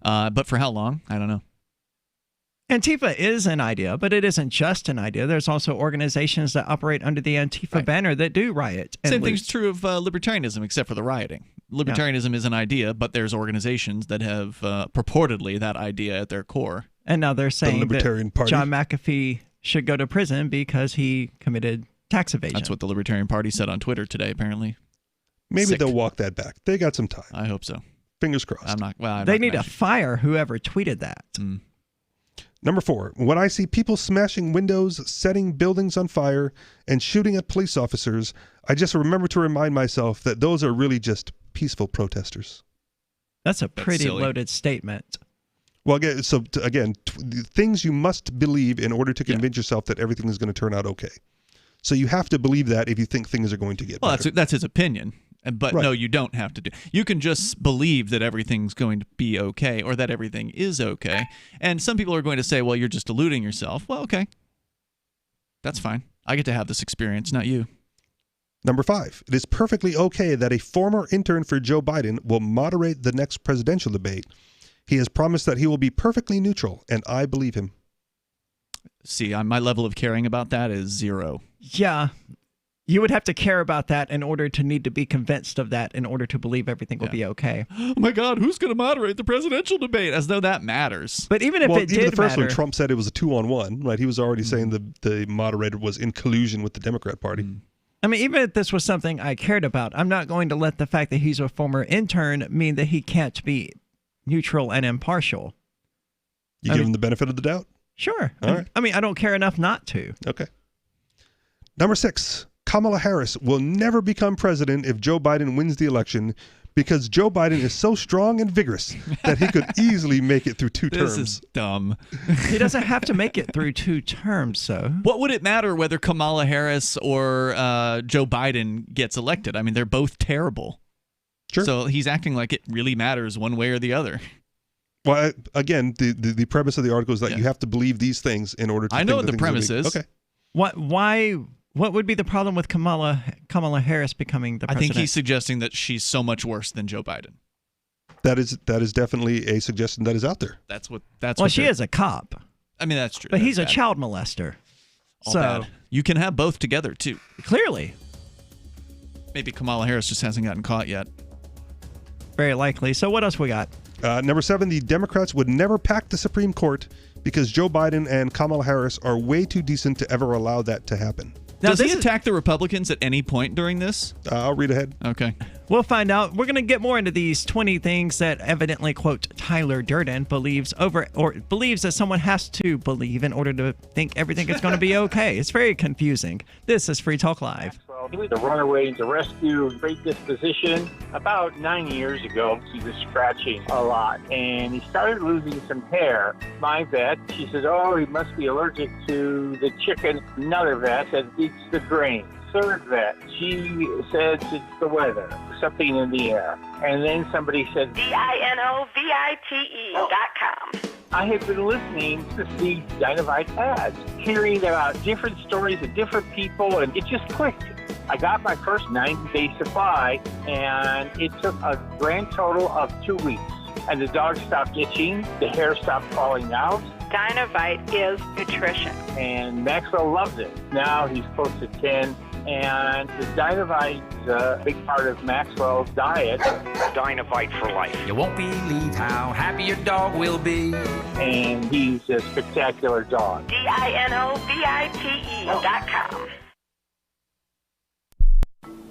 But for how long? I don't know. Antifa is an idea, but it isn't just an idea. There's also organizations that operate under the Antifa banner that do riot. Same thing's true of libertarianism, except for the rioting. Libertarianism is an idea, but there's organizations that have purportedly that idea at their core. And now they're saying Libertarian Party. John McAfee should go to prison because he committed tax evasion. That's what the Libertarian Party said on Twitter today, apparently. Maybe they'll walk that back. They got some time. I hope so. Fingers crossed. They need to fire whoever tweeted that. Number 4, when I see people smashing windows, setting buildings on fire, and shooting at police officers, I just remember to remind myself that those are really just peaceful protesters. That's a pretty loaded statement. Well, again, things you must believe in order to convince yourself that everything is going to turn out okay. So you have to believe that if you think things are going to get better. Well, that's his opinion. But no, you don't have to do. You can just believe that everything's going to be okay, or that everything is okay. And some people are going to say, well, you're just deluding yourself. Well, okay. That's fine. I get to have this experience, not you. Number 5, it is perfectly okay that a former intern for Joe Biden will moderate the next presidential debate. He has promised that he will be perfectly neutral, and I believe him. See, my level of caring about that is 0. Yeah. You would have to care about that in order to need to be convinced of that in order to believe everything will be okay. Oh my God, who's going to moderate the presidential debate? As though that matters. But even if it did the first matter, one, Trump said it was a 2-on-1, right? He was already saying the moderator was in collusion with the Democrat Party. I mean, even if this was something I cared about, I'm not going to let the fact that he's a former intern mean that he can't be neutral and impartial. You give him the benefit of the doubt? Sure. All right. I mean, I don't care enough not to. Okay. Number 6, Kamala Harris will never become president if Joe Biden wins the election because Joe Biden is so strong and vigorous that he could easily make it through 2 terms. This is dumb. He doesn't have to make it through 2 terms, so. What would it matter whether Kamala Harris or Joe Biden gets elected? I mean, they're both terrible. Sure. So he's acting like it really matters one way or the other. Well, again, the premise of the article is that you have to believe these things in order to I know what the premise is. Okay. What would be the problem with Kamala Harris becoming the president? I think he's suggesting that she's so much worse than Joe Biden. That is definitely a suggestion that is out there. Well, she is a cop. I mean, that's true. But he's a child molester. All bad. You can have both together, too. Clearly. Maybe Kamala Harris just hasn't gotten caught yet. Very likely. So what else we got? Number 7, the Democrats would never pack the Supreme Court because Joe Biden and Kamala Harris are way too decent to ever allow that to happen. Now, Does he attack the Republicans at any point during this? I'll read ahead. Okay. We'll find out. We're going to get more into these 20 things that evidently, quote, Tyler Durden believes that someone has to believe in order to think everything is going to be okay. It's very confusing. This is Free Talk Live. He was a runaway to rescue, great disposition. About 9 years ago, he was scratching a lot, and he started losing some hair. My vet, she said, oh, he must be allergic to the chicken. Another vet said, it's the grain. Third vet, she said it's the weather, something in the air. And then somebody said, DINOVITE.com. I had been listening to these Dynavite ads, hearing about different stories of different people, and it just clicked. I got my first 90-day supply, and it took a grand total of 2 weeks. And the dog stopped itching, the hair stopped falling out. Dynavite is nutrition. And Maxwell loves it. Now he's close to 10, and the Dynavite is a big part of Maxwell's diet. Dynavite for life. You won't believe how happy your dog will be. And he's a spectacular dog. DINOVITE.com.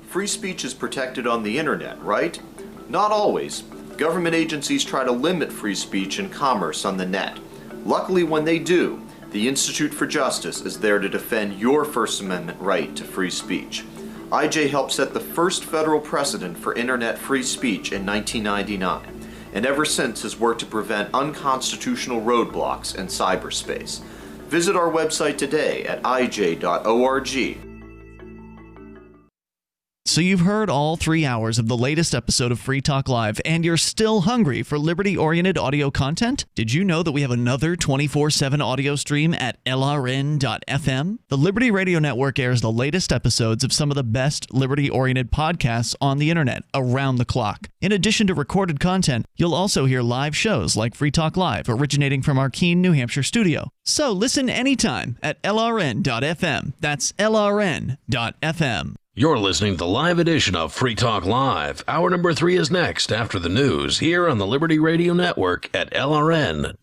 Free speech is protected on the internet, right? Not always. Government agencies try to limit free speech and commerce on the net. Luckily, when they do, the Institute for Justice is there to defend your First Amendment right to free speech. IJ helped set the first federal precedent for internet free speech in 1999, and ever since has worked to prevent unconstitutional roadblocks in cyberspace. Visit our website today at ij.org. So you've heard all 3 hours of the latest episode of Free Talk Live, and you're still hungry for liberty-oriented audio content? Did you know that we have another 24/7 audio stream at LRN.FM? The Liberty Radio Network airs the latest episodes of some of the best liberty-oriented podcasts on the internet around the clock. In addition to recorded content, you'll also hear live shows like Free Talk Live, originating from our Keene, New Hampshire studio. So listen anytime at LRN.FM. That's LRN.FM. You're listening to the live edition of Free Talk Live. Hour number 3 is next after the news here on the Liberty Radio Network at LRN.FM.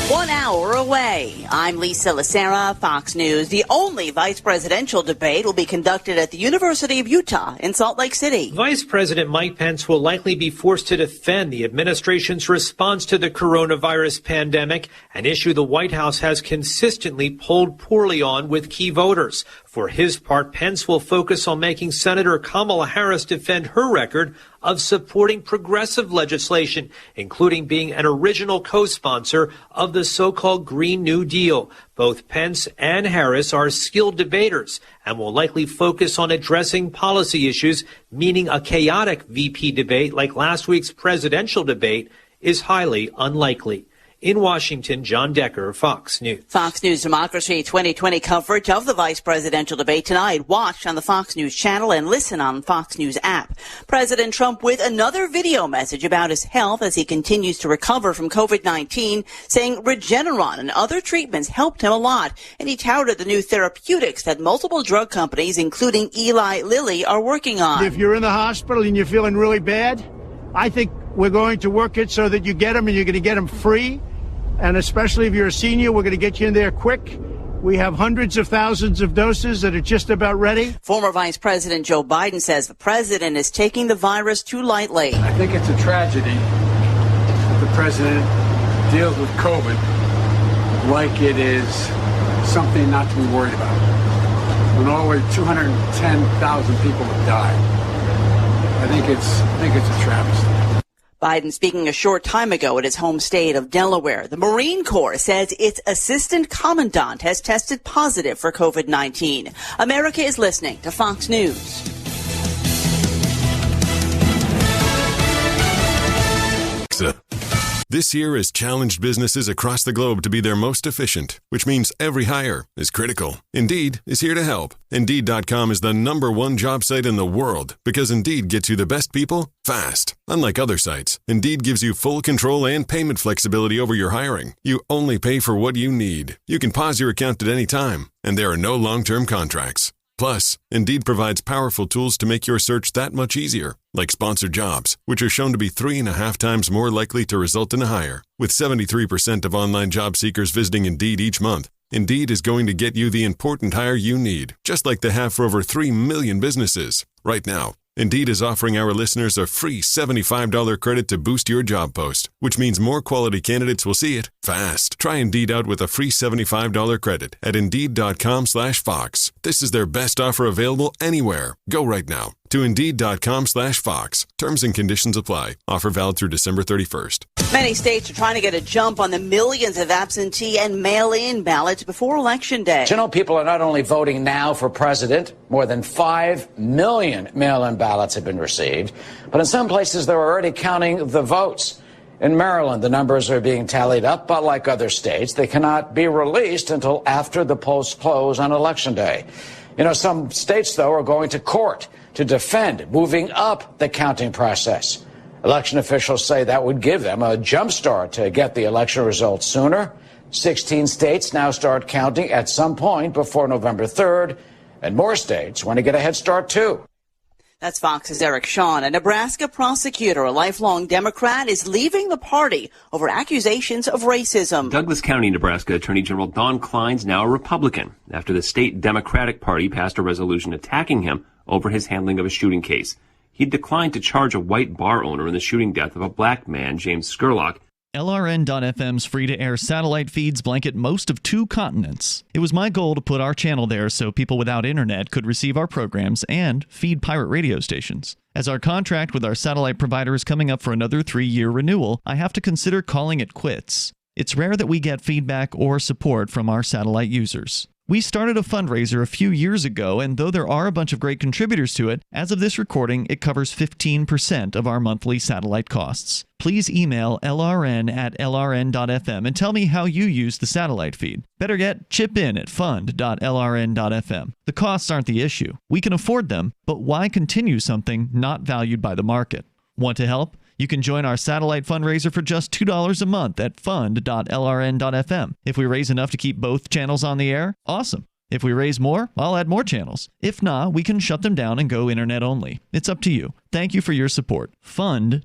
1 hour away. I'm Lisa Lacera, Fox News. The only vice presidential debate will be conducted at the University of Utah in Salt Lake City. Vice President Mike Pence will likely be forced to defend the administration's response to the coronavirus pandemic, an issue the White House has consistently polled poorly on with key voters. For his part, Pence will focus on making Senator Kamala Harris defend her record of supporting progressive legislation, including being an original co-sponsor of the so-called Green New Deal. Both Pence and Harris are skilled debaters and will likely focus on addressing policy issues, meaning a chaotic VP debate like last week's presidential debate is highly unlikely. In Washington, John Decker, Fox News. Fox News Democracy 2020 coverage of the vice presidential debate tonight. Watch on the Fox News channel and listen on Fox News app. President Trump with another video message about his health as he continues to recover from COVID-19, saying Regeneron and other treatments helped him a lot. And he touted the new therapeutics that multiple drug companies, including Eli Lilly, are working on. If you're in the hospital and you're feeling really bad, I think we're going to work it so that you get them and you're going to get them free. And especially if you're a senior, we're going to get you in there quick. We have hundreds of thousands of doses that are just about ready. Former Vice President Joe Biden says the president is taking the virus too lightly. I think it's a tragedy that the president deals with COVID like it is something not to be worried about. When all the way 210,000 people have died, I think it's a travesty. Biden speaking a short time ago at his home state of Delaware. The Marine Corps says its assistant commandant has tested positive for COVID-19. America is listening to Fox News. This year has challenged businesses across the globe to be their most efficient, which means every hire is critical. Indeed is here to help. Indeed.com is the #1 job site in the world because Indeed gets you the best people fast. Unlike other sites, Indeed gives you full control and payment flexibility over your hiring. You only pay for what you need. You can pause your account at any time, and there are no long-term contracts. Plus, Indeed provides powerful tools to make your search that much easier, like sponsored jobs, which are shown to be 3.5 times more likely to result in a hire. With 73% of online job seekers visiting Indeed each month, Indeed is going to get you the important hire you need, just like they have for over 3 million businesses. Right now, Indeed is offering our listeners a free $75 credit to boost your job post, which means more quality candidates will see it fast. Try Indeed out with a free $75 credit at Indeed.com/Fox. This is their best offer available anywhere. Go right now to Indeed.com/Fox. Terms and conditions apply. Offer valid through December 31st. Many states are trying to get a jump on the millions of absentee and mail-in ballots before Election Day. You know, people are not only voting now for president, more than 5 million mail-in ballots have been received, but in some places they're already counting the votes. In Maryland, the numbers are being tallied up, but like other states, they cannot be released until after the polls close on Election Day. You know, some states, though, are going to court to defend moving up the counting process. Election officials say that would give them a jump start to get the election results sooner. 16 states now start counting at some point before November 3rd, and more states want to get a head start, too. That's Fox's Eric Shawn. A Nebraska prosecutor, a lifelong Democrat, is leaving the party over accusations of racism. Douglas County, Nebraska Attorney General Don Klein's now a Republican after the state Democratic Party passed a resolution attacking him over his handling of a shooting case. He declined to charge a white bar owner in the shooting death of a black man, James Scurlock. LRN.FM's free-to-air satellite feeds blanket most of 2 continents. It was my goal to put our channel there so people without internet could receive our programs and feed pirate radio stations. As our contract with our satellite provider is coming up for another 3-year renewal, I have to consider calling it quits. It's rare that we get feedback or support from our satellite users. We started a fundraiser a few years ago, and though there are a bunch of great contributors to it, as of this recording, it covers 15% of our monthly satellite costs. Please email lrn@lrn.fm and tell me how you use the satellite feed. Better yet, chip in at fund.lrn.fm. The costs aren't the issue. We can afford them, but why continue something not valued by the market? Want to help? You can join our satellite fundraiser for just $2 a month at fund.lrn.fm. If we raise enough to keep both channels on the air, awesome. If we raise more, I'll add more channels. If not, we can shut them down and go internet only. It's up to you. Thank you for your support. Fund.lrn.fm.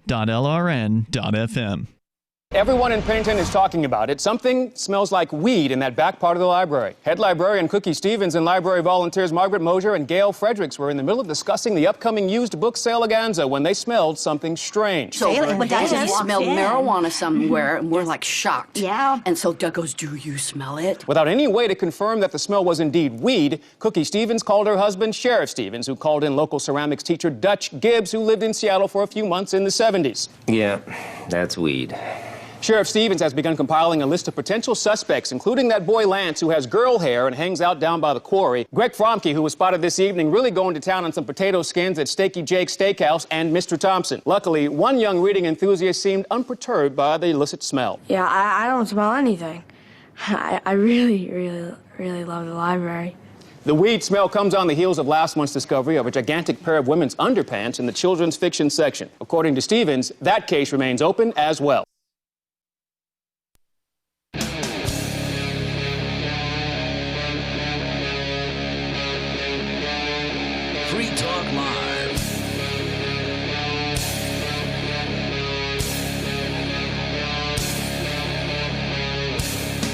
Everyone in Pennington is talking about it. Something smells like weed in that back part of the library. Head librarian Cookie Stevens and library volunteers Margaret Mosier and Gail Fredericks were in the middle of discussing the upcoming used book sale againza when they smelled something strange. So Doug smelled marijuana somewhere, and we're like shocked. Yeah. And so Doug goes, "Do you smell it?" Without any way to confirm that the smell was indeed weed, Cookie Stevens called her husband Sheriff Stevens, who called in local ceramics teacher Dutch Gibbs, who lived in Seattle for a few months in the 70s. Yeah, that's weed. Sheriff Stevens has begun compiling a list of potential suspects, including that boy Lance, who has girl hair and hangs out down by the quarry, Greg Fromke, who was spotted this evening really going to town on some potato skins at Steaky Jake's Steakhouse, and Mr. Thompson. Luckily, one young reading enthusiast seemed unperturbed by the illicit smell. Yeah, I don't smell anything. I really love the library. The weed smell comes on the heels of last month's discovery of a gigantic pair of women's underpants in the children's fiction section. According to Stevens, that case remains open as well. Free Talk Live.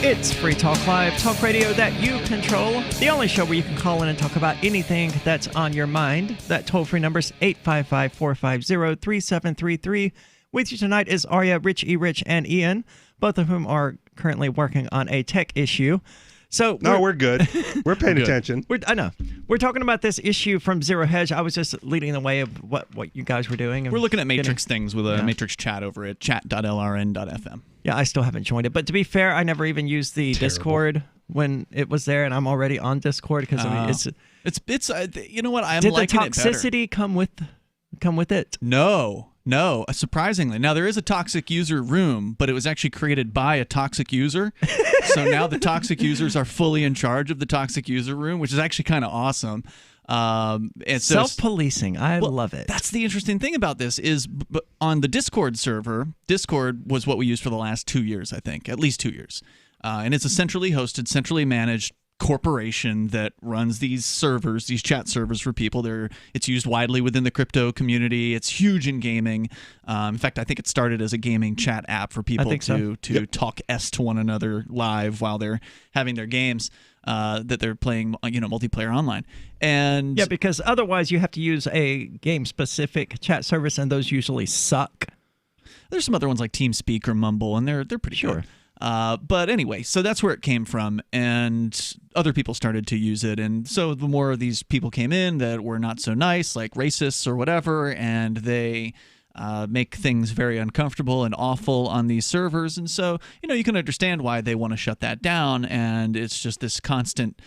It's Free Talk Live, talk radio that you control. The only show where you can call in and talk about anything that's on your mind. That toll-free number is 855-450-3733. With you tonight is Arya, Rich E. Rich, and Ian, both of whom are currently working on a tech issue. So we're good. We're paying attention. I know. We're talking about this issue from Zero Hedge. I was just leading the way of what you guys were doing. We're looking at Matrix things with a Matrix chat over at chat.lrn.fm. Yeah, I still haven't joined it. But to be fair, I never even used the Discord when it was there, and I'm already on Discord because it's you know what, I'm did liking the toxicity come with it? No, surprisingly. Now, there is a toxic user room, but it was actually created by a toxic user. So now the toxic users are fully in charge of the toxic user room, which is actually kind of awesome. And self-policing. I love it. That's the interesting thing about this is on the Discord server, Discord was what we used for the last 2 years, I think, at least 2 years. And it's a centrally hosted, centrally managed corporation that runs these servers, these chat servers for people. It's used widely within the crypto community. It's huge in gaming. In fact, I think it started as a gaming chat app for people to talk to one another live while they're having their games that they're playing, multiplayer online. And yeah, because otherwise you have to use a game-specific chat service, and those usually suck. There's some other ones like TeamSpeak or Mumble, and they're pretty good. But anyway, so that's where it came from, and other people started to use it. And so the more of these people came in that were not so nice, like racists or whatever, and they make things very uncomfortable and awful on these servers. And so, you can understand why they want to shut that down. And it's just this constant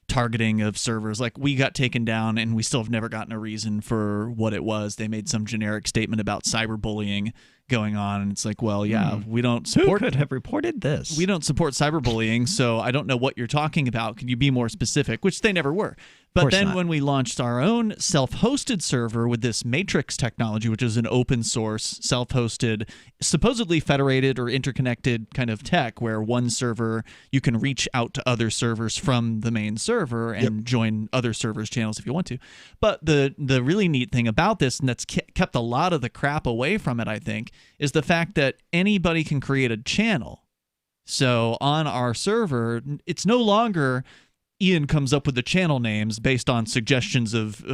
targeting of servers. Like, we got taken down and we still have never gotten a reason for what it was. They made some generic statement about cyberbullying going on, and it's like, well, yeah, we don't support. Who could have reported this? We don't support cyberbullying, so I don't know what you're talking about. Can you be more specific? Which they never were. But then when we launched our own self-hosted server with this Matrix technology, which is an open source, self-hosted, supposedly federated or interconnected kind of tech, where one server, you can reach out to other servers from the main server and join other servers' channels if you want to. But the really neat thing about this, and that's kept a lot of the crap away from it, I think, is the fact that anybody can create a channel. So on our server, it's no longer Ian comes up with the channel names based on suggestions of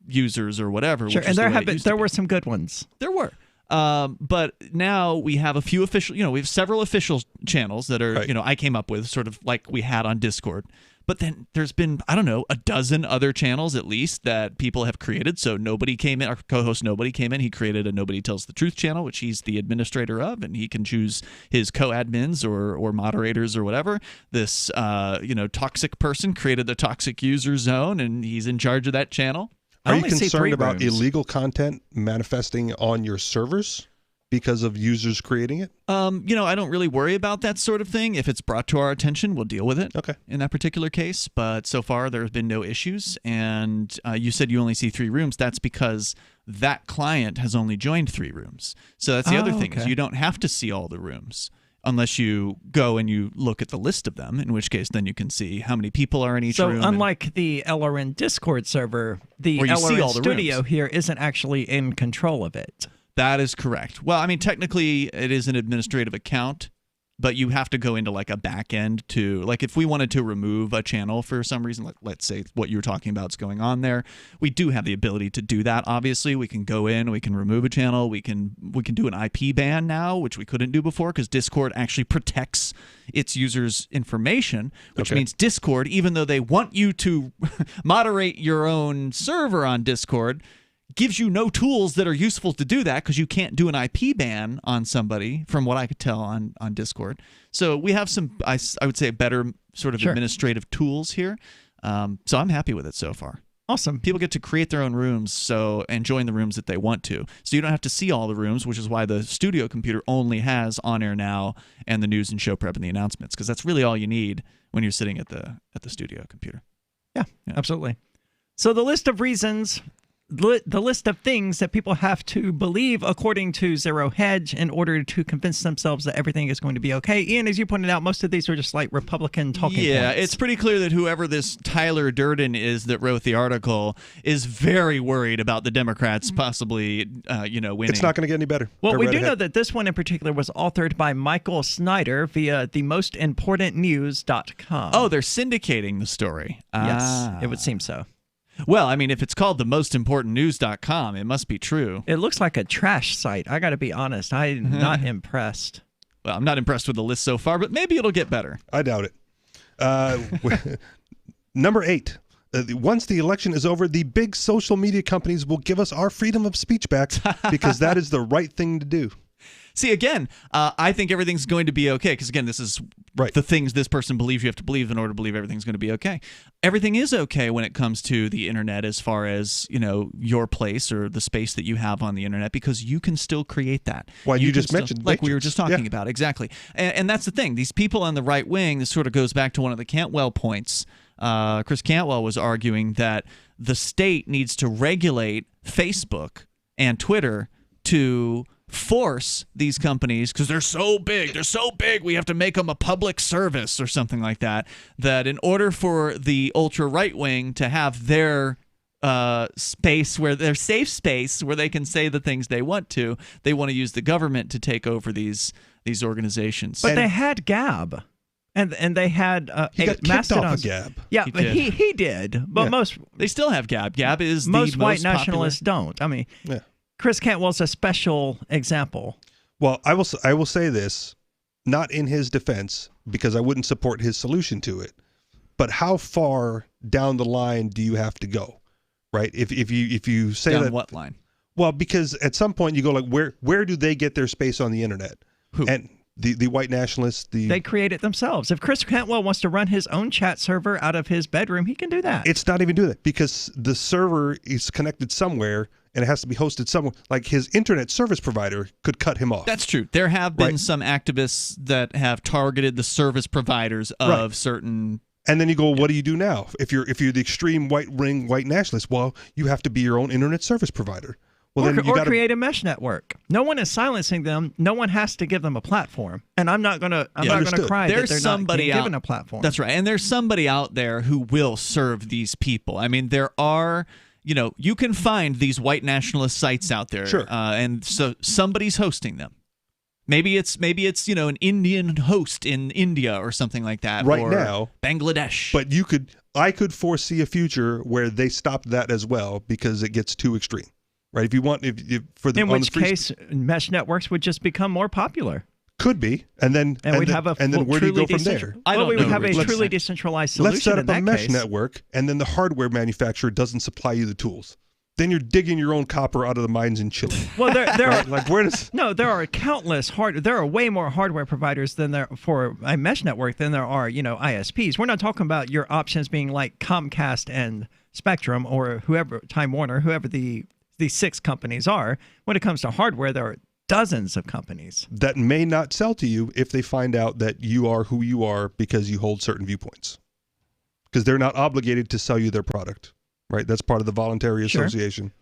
users or whatever. Sure, and there were some good ones. There were. But now we have a few official, we have several official channels that are, I came up with sort of like we had on Discord. But then there's been, I don't know, a dozen other channels at least that people have created. So Nobody came in, our co-host Nobody came in. He created a Nobody Tells the Truth channel, which he's the administrator of, and he can choose his co-admins or moderators or whatever. This, toxic person created the Toxic User Zone, and he's in charge of that channel. Are you concerned about illegal content manifesting on your servers because of users creating it? I don't really worry about that sort of thing. If it's brought to our attention, we'll deal with it. Okay. In that particular case, but so far there have been no issues. And you said you only see 3 rooms. That's because that client has only joined 3 rooms. So that's the other thing is you don't have to see all the rooms unless you go and you look at the list of them, in which case then you can see how many people are in each room. So unlike the LRN Discord server, the LRN Studio here isn't actually in control of it. That is correct. Well, I mean, technically it is an administrative account, but you have to go into like a back end to, like, if we wanted to remove a channel for some reason, like let's say what you were talking about is going on there, we do have the ability to do that. Obviously, we can go in, we can remove a channel, we can do an IP ban now, which we couldn't do before because Discord actually protects its users' information, which means Discord, even though they want you to moderate your own server on Discord, gives you no tools that are useful to do that because you can't do an IP ban on somebody, from what I could tell on Discord. So we have some, I would say, better sort of administrative tools here. So I'm happy with it so far. Awesome. People get to create their own rooms and join the rooms that they want to. So you don't have to see all the rooms, which is why the studio computer only has On Air Now and the news and show prep and the announcements, because that's really all you need when you're sitting at the studio computer. Yeah, absolutely. So the list of reasons... The list of things that people have to believe, according to Zero Hedge, in order to convince themselves that everything is going to be okay. Ian, as you pointed out, most of these are just like Republican talking points. Yeah, it's pretty clear that whoever this Tyler Durden is that wrote the article is very worried about the Democrats possibly, winning. It's not going to get any better. Well, we do know that this one in particular was authored by Michael Snyder via themostimportantnews.com. Oh, they're syndicating the story. Yes, it would seem so. Well, I mean, if it's called themostimportantnews.com, it must be true. It looks like a trash site. I got to be honest. I'm not impressed. Well, I'm not impressed with the list so far, but maybe it'll get better. I doubt it. Number 8. Once the election is over, the big social media companies will give us our freedom of speech back because that is the right thing to do. See, again, I think everything's going to be okay because, again, this is the things this person believes you have to believe in order to believe everything's going to be okay. Everything is okay when it comes to the internet as far as, your place or the space that you have on the internet because you can still create that. Well, you just mentioned like we were just talking about. Exactly. And that's the thing. These people on the right wing, this sort of goes back to one of the Cantwell points. Chris Cantwell was arguing that the state needs to regulate Facebook and Twitter to force these companies, because they're so big, we have to make them a public service or something like that, that in order for the ultra right wing to have their space, where their safe space where they can say the things they want to, they want to use the government to take over these organizations. But they had Gab. And they had he got kicked off of Gab. Yeah, he did. But they still have Gab. Gab is most the white most nationalists don't. I mean, Chris Cantwell's a special example. Well, I will say this, not in his defense, because I wouldn't support his solution to it. But how far down the line do you have to go, right? If you say down that, what line? Well, because at some point you go like, where do they get their space on the internet? Who? And the white nationalists, they create it themselves. If Chris Cantwell wants to run his own chat server out of his bedroom, he can do that. It's not even do that, because the server is connected somewhere and it has to be hosted somewhere. Like his internet service provider could cut him off. That's true. There have been some activists that have targeted the service providers of certain. And then you go, what do you do now? If you're the extreme white nationalist, well, you have to be your own internet service provider. Well, then you or create a mesh network. No one is silencing them. No one has to give them a platform. And I'm not gonna cry that they're not being given a platform. That's right. And there's somebody out there who will serve these people. I mean, there are, you can find these white nationalist sites out there. Sure. And so somebody's hosting them. Maybe it's an Indian host in India or something like that. Right or now, Bangladesh. But I could foresee a future where they stop that as well, because it gets too extreme. Right? If you want, in which case, mesh networks would just become more popular. Could be, and then we'd have a and then where do you go from there? We would have a truly decentralized solution. Let's set up a mesh case. network, and then the hardware manufacturer doesn't supply you the tools. Then you're digging your own copper out of the mines in Chile. Well, there right? are there are countless there are way more hardware providers than there for a mesh network than there are ISPs. We're not talking about your options being like Comcast and Spectrum or whoever, Time Warner, whoever these 6 companies are. When it comes to hardware, there are dozens of companies that may not sell to you if they find out that you are who you are because you hold certain viewpoints, because they're not obligated to sell you their product, right? That's part of the voluntary association.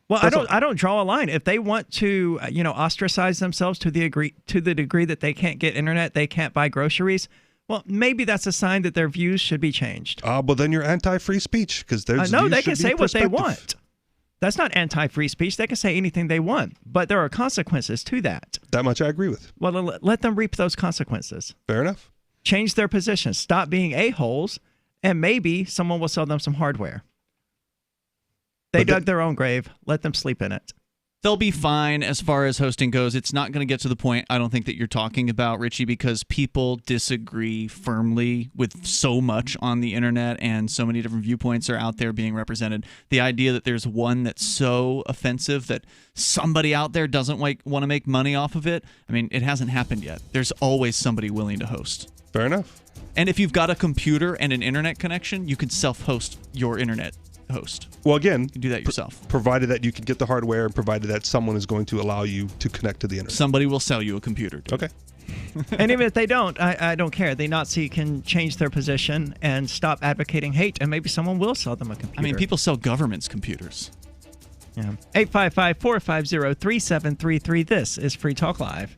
Well, I don't draw a line. If they want to ostracize themselves to the degree that they can't get internet, they can't buy groceries, well, maybe that's a sign that their views should be changed. Well, then you're anti-free speech, because there's no, they can say what they want. That's not anti-free speech. They can say anything they want, but there are consequences to that. That much I agree with. Well, let them reap those consequences. Fair enough. Change their position. Stop being a-holes, and maybe someone will sell them some hardware. They dug their own grave. Let them sleep in it. They'll be fine as far as hosting goes. It's not going to get to the point, I don't think, that you're talking about, Richie, because people disagree firmly with so much on the internet and so many different viewpoints are out there being represented. The idea that there's one that's so offensive that somebody out there doesn't want to make money off of it, I mean, it hasn't happened yet. There's always somebody willing to host. Fair enough. And if you've got a computer and an internet connection, you can self-host your internet host. Well, again, you can do that yourself. Provided that you can get the hardware and provided that someone is going to allow you to connect to the internet. Somebody will sell you a computer. Okay. And even if they don't, I don't care. The Nazi can change their position and stop advocating hate, and maybe someone will sell them a computer. I mean, people sell governments computers. Yeah. 855-450-3733. This is Free Talk Live.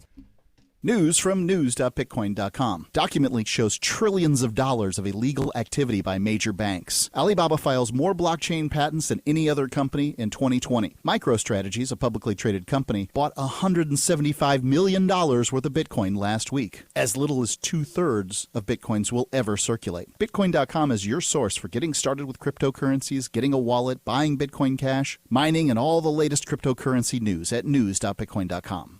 News from news.bitcoin.com. Document leak shows trillions of dollars of illegal activity by major banks. Alibaba files more blockchain patents than any other company in 2020. MicroStrategies, a publicly traded company, bought $175 million worth of Bitcoin last week. As little as 2/3 of Bitcoins will ever circulate. Bitcoin.com is your source for getting started with cryptocurrencies, getting a wallet, buying Bitcoin Cash, mining, and all the latest cryptocurrency news at news.bitcoin.com.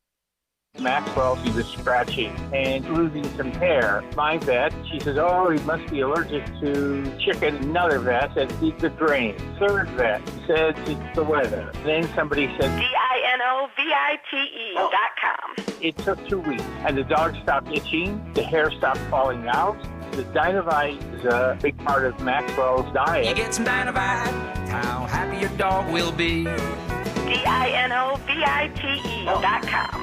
Maxwell, he was scratching and losing some hair. My vet, she says, oh, he must be allergic to chicken. Another vet said, eat the grain. Third vet said, it's the weather. Then somebody said, DINOVITE.com. It took 2 weeks, and the dog stopped itching, the hair stopped falling out. The Dinovite is a big part of Maxwell's diet. You get some Dinovite, how happy your dog will be. DINOVITE.com.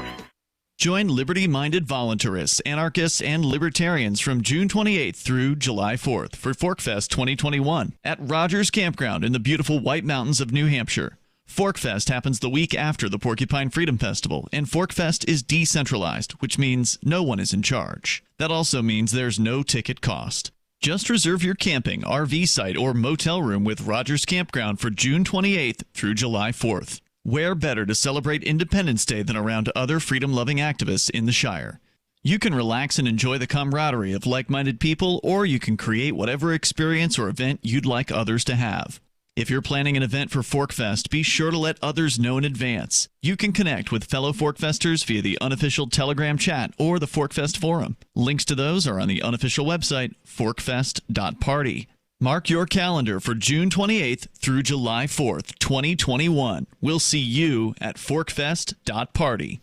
Join liberty-minded voluntarists, anarchists, and libertarians from June 28th through July 4th for ForkFest 2021 at Rogers Campground in the beautiful White Mountains of New Hampshire. Forkfest happens the week after the Porcupine Freedom Festival, and Forkfest is decentralized, which means no one is in charge. That also means there's no ticket cost. Just reserve your camping, RV site, or motel room with Rogers Campground for June 28th through July 4th. Where better to celebrate Independence Day than around other freedom-loving activists in the Shire? You can relax and enjoy the camaraderie of like-minded people, or you can create whatever experience or event you'd like others to have. If you're planning an event for Forkfest, be sure to let others know in advance. You can connect with fellow Forkfesters via the unofficial Telegram chat or the Forkfest forum. Links to those are on the unofficial website, forkfest.party. Mark your calendar for June 28th through July 4th, 2021. We'll see you at forkfest.party.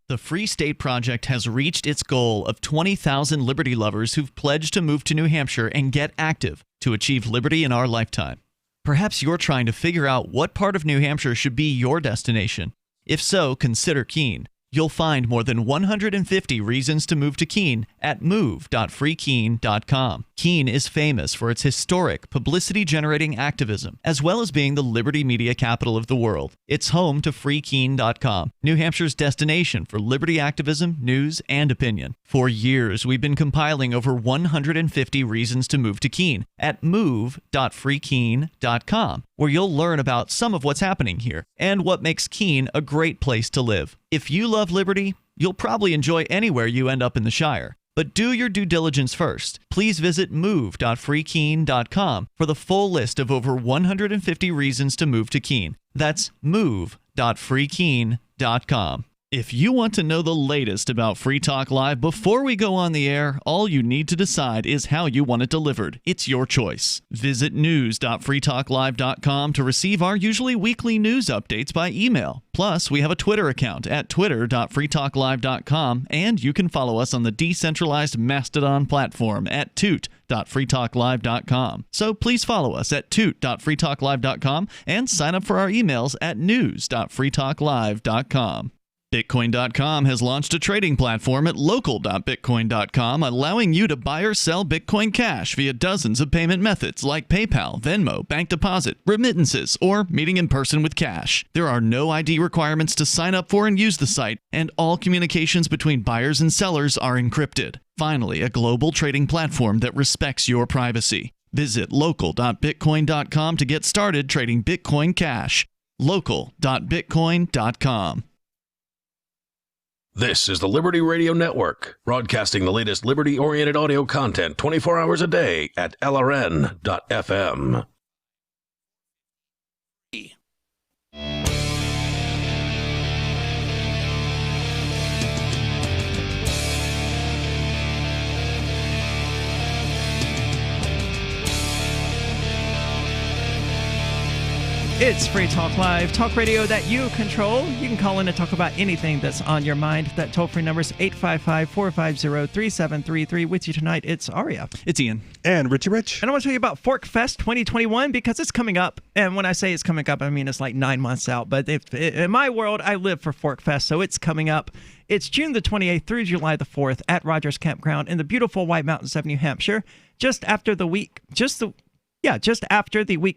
The Free State Project has reached its goal of 20,000 liberty lovers who've pledged to move to New Hampshire and get active to achieve liberty in our lifetime. Perhaps you're trying to figure out what part of New Hampshire should be your destination. If so, consider Keene. You'll find more than 150 reasons to move to Keene at move.freekeene.com. Keene is famous for its historic, publicity-generating activism, as well as being the liberty media capital of the world. It's home to freekeene.com, New Hampshire's destination for liberty activism, news, and opinion. For years, we've been compiling over 150 reasons to move to Keene at move.freekeene.com, where you'll learn about some of what's happening here and what makes Keene a great place to live. If you love liberty, you'll probably enjoy anywhere you end up in the Shire. But do your due diligence first. Please visit move.freekeene.com for the full list of over 150 reasons to move to Keene. That's move.freekeene.com. If you want to know the latest about Free Talk Live before we go on the air, all you need to decide is how you want it delivered. It's your choice. Visit news.freetalklive.com to receive our usually weekly news updates by email. Plus, we have a Twitter account at twitter.freetalklive.com, and you can follow us on the decentralized Mastodon platform at toot.freetalklive.com. So please follow us at toot.freetalklive.com and sign up for our emails at news.freetalklive.com. Bitcoin.com has launched a trading platform at local.bitcoin.com, allowing you to buy or sell Bitcoin Cash via dozens of payment methods like PayPal, Venmo, bank deposit, remittances, or meeting in person with cash. There are no ID requirements to sign up for and use the site, and all communications between buyers and sellers are encrypted. Finally, a global trading platform that respects your privacy. Visit local.bitcoin.com to get started trading Bitcoin Cash. local.bitcoin.com. This is the Liberty Radio Network, broadcasting the latest liberty-oriented audio content 24 hours a day at LRN.FM. It's Free Talk Live, talk radio that you control. You can call in and talk about anything that's on your mind. That toll-free number is 855-450-3733. With you tonight, it's Aria. It's Ian. And Richie Rich. And I want to tell you about Forkfest 2021 because it's coming up. And when I say it's coming up, I mean it's like 9 months out. But in my world, I live for Forkfest, so it's coming up. It's June the 28th through July the 4th at Rogers Campground in the beautiful White Mountains of New Hampshire, just after the week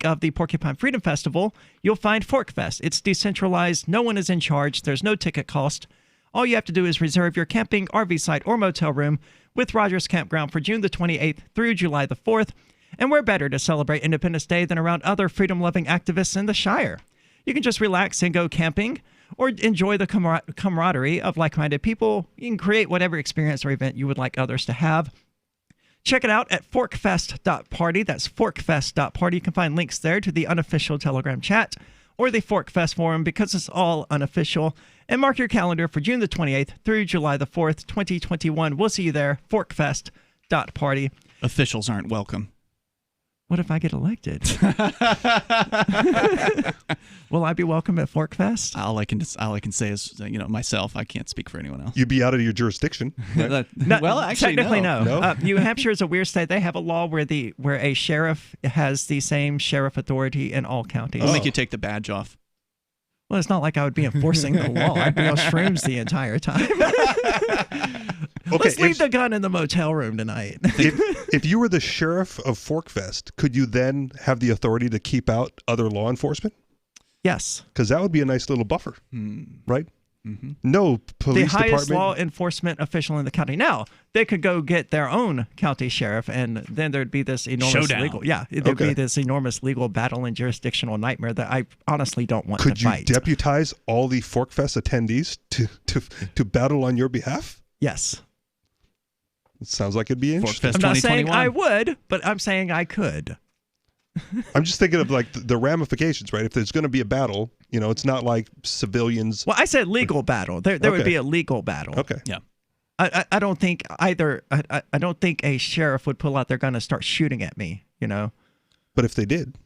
of the Porcupine Freedom Festival, you'll find Forkfest. It's decentralized. No one is in charge. There's no ticket cost. All you have to do is reserve your camping, RV site, or motel room with Rogers Campground for June the 28th through July the 4th. And we're better to celebrate Independence Day than around other freedom-loving activists in the Shire. You can just relax and go camping or enjoy the camaraderie of like-minded people. You can create whatever experience or event you would like others to have. Check it out at forkfest.party. That's forkfest.party. You can find links there to the unofficial Telegram chat or the Forkfest forum because it's all unofficial. And mark your calendar for June the 28th through July the 4th, 2021. We'll see you there, forkfest.party. Officials aren't welcome. What if I get elected? Will I be welcome at Forkfest? All I can say is, myself. I can't speak for anyone else. You'd be out of your jurisdiction. Right? Well, actually, technically, no. New Hampshire is a weird state. They have a law where a sheriff has the same sheriff authority in all counties. They'll make you take the badge off. Well, it's not like I would be enforcing the law. I'd be on shrooms the entire time. Let's leave the gun in the motel room tonight. if you were the sheriff of Forkfest, could you then have the authority to keep out other law enforcement? Yes. Because that would be a nice little buffer, right? Mm-hmm. No police the highest department. law enforcement official in the county. Now, they could go get their own county sheriff, and then there'd be this enormous there'd be this enormous legal battle and jurisdictional nightmare that I honestly don't want to fight. Could you deputize all the Forkfest attendees to battle on your behalf? Yes. It sounds like it'd be interesting. I'm not saying I would, but I'm saying I could. I'm just thinking of like the ramifications, right? If there's going to be a battle, it's not like civilians. Well, I said legal battle. There would be a legal battle. Okay. Yeah. I don't think either. I don't think a sheriff would pull out their gun and start shooting at me. But if they did.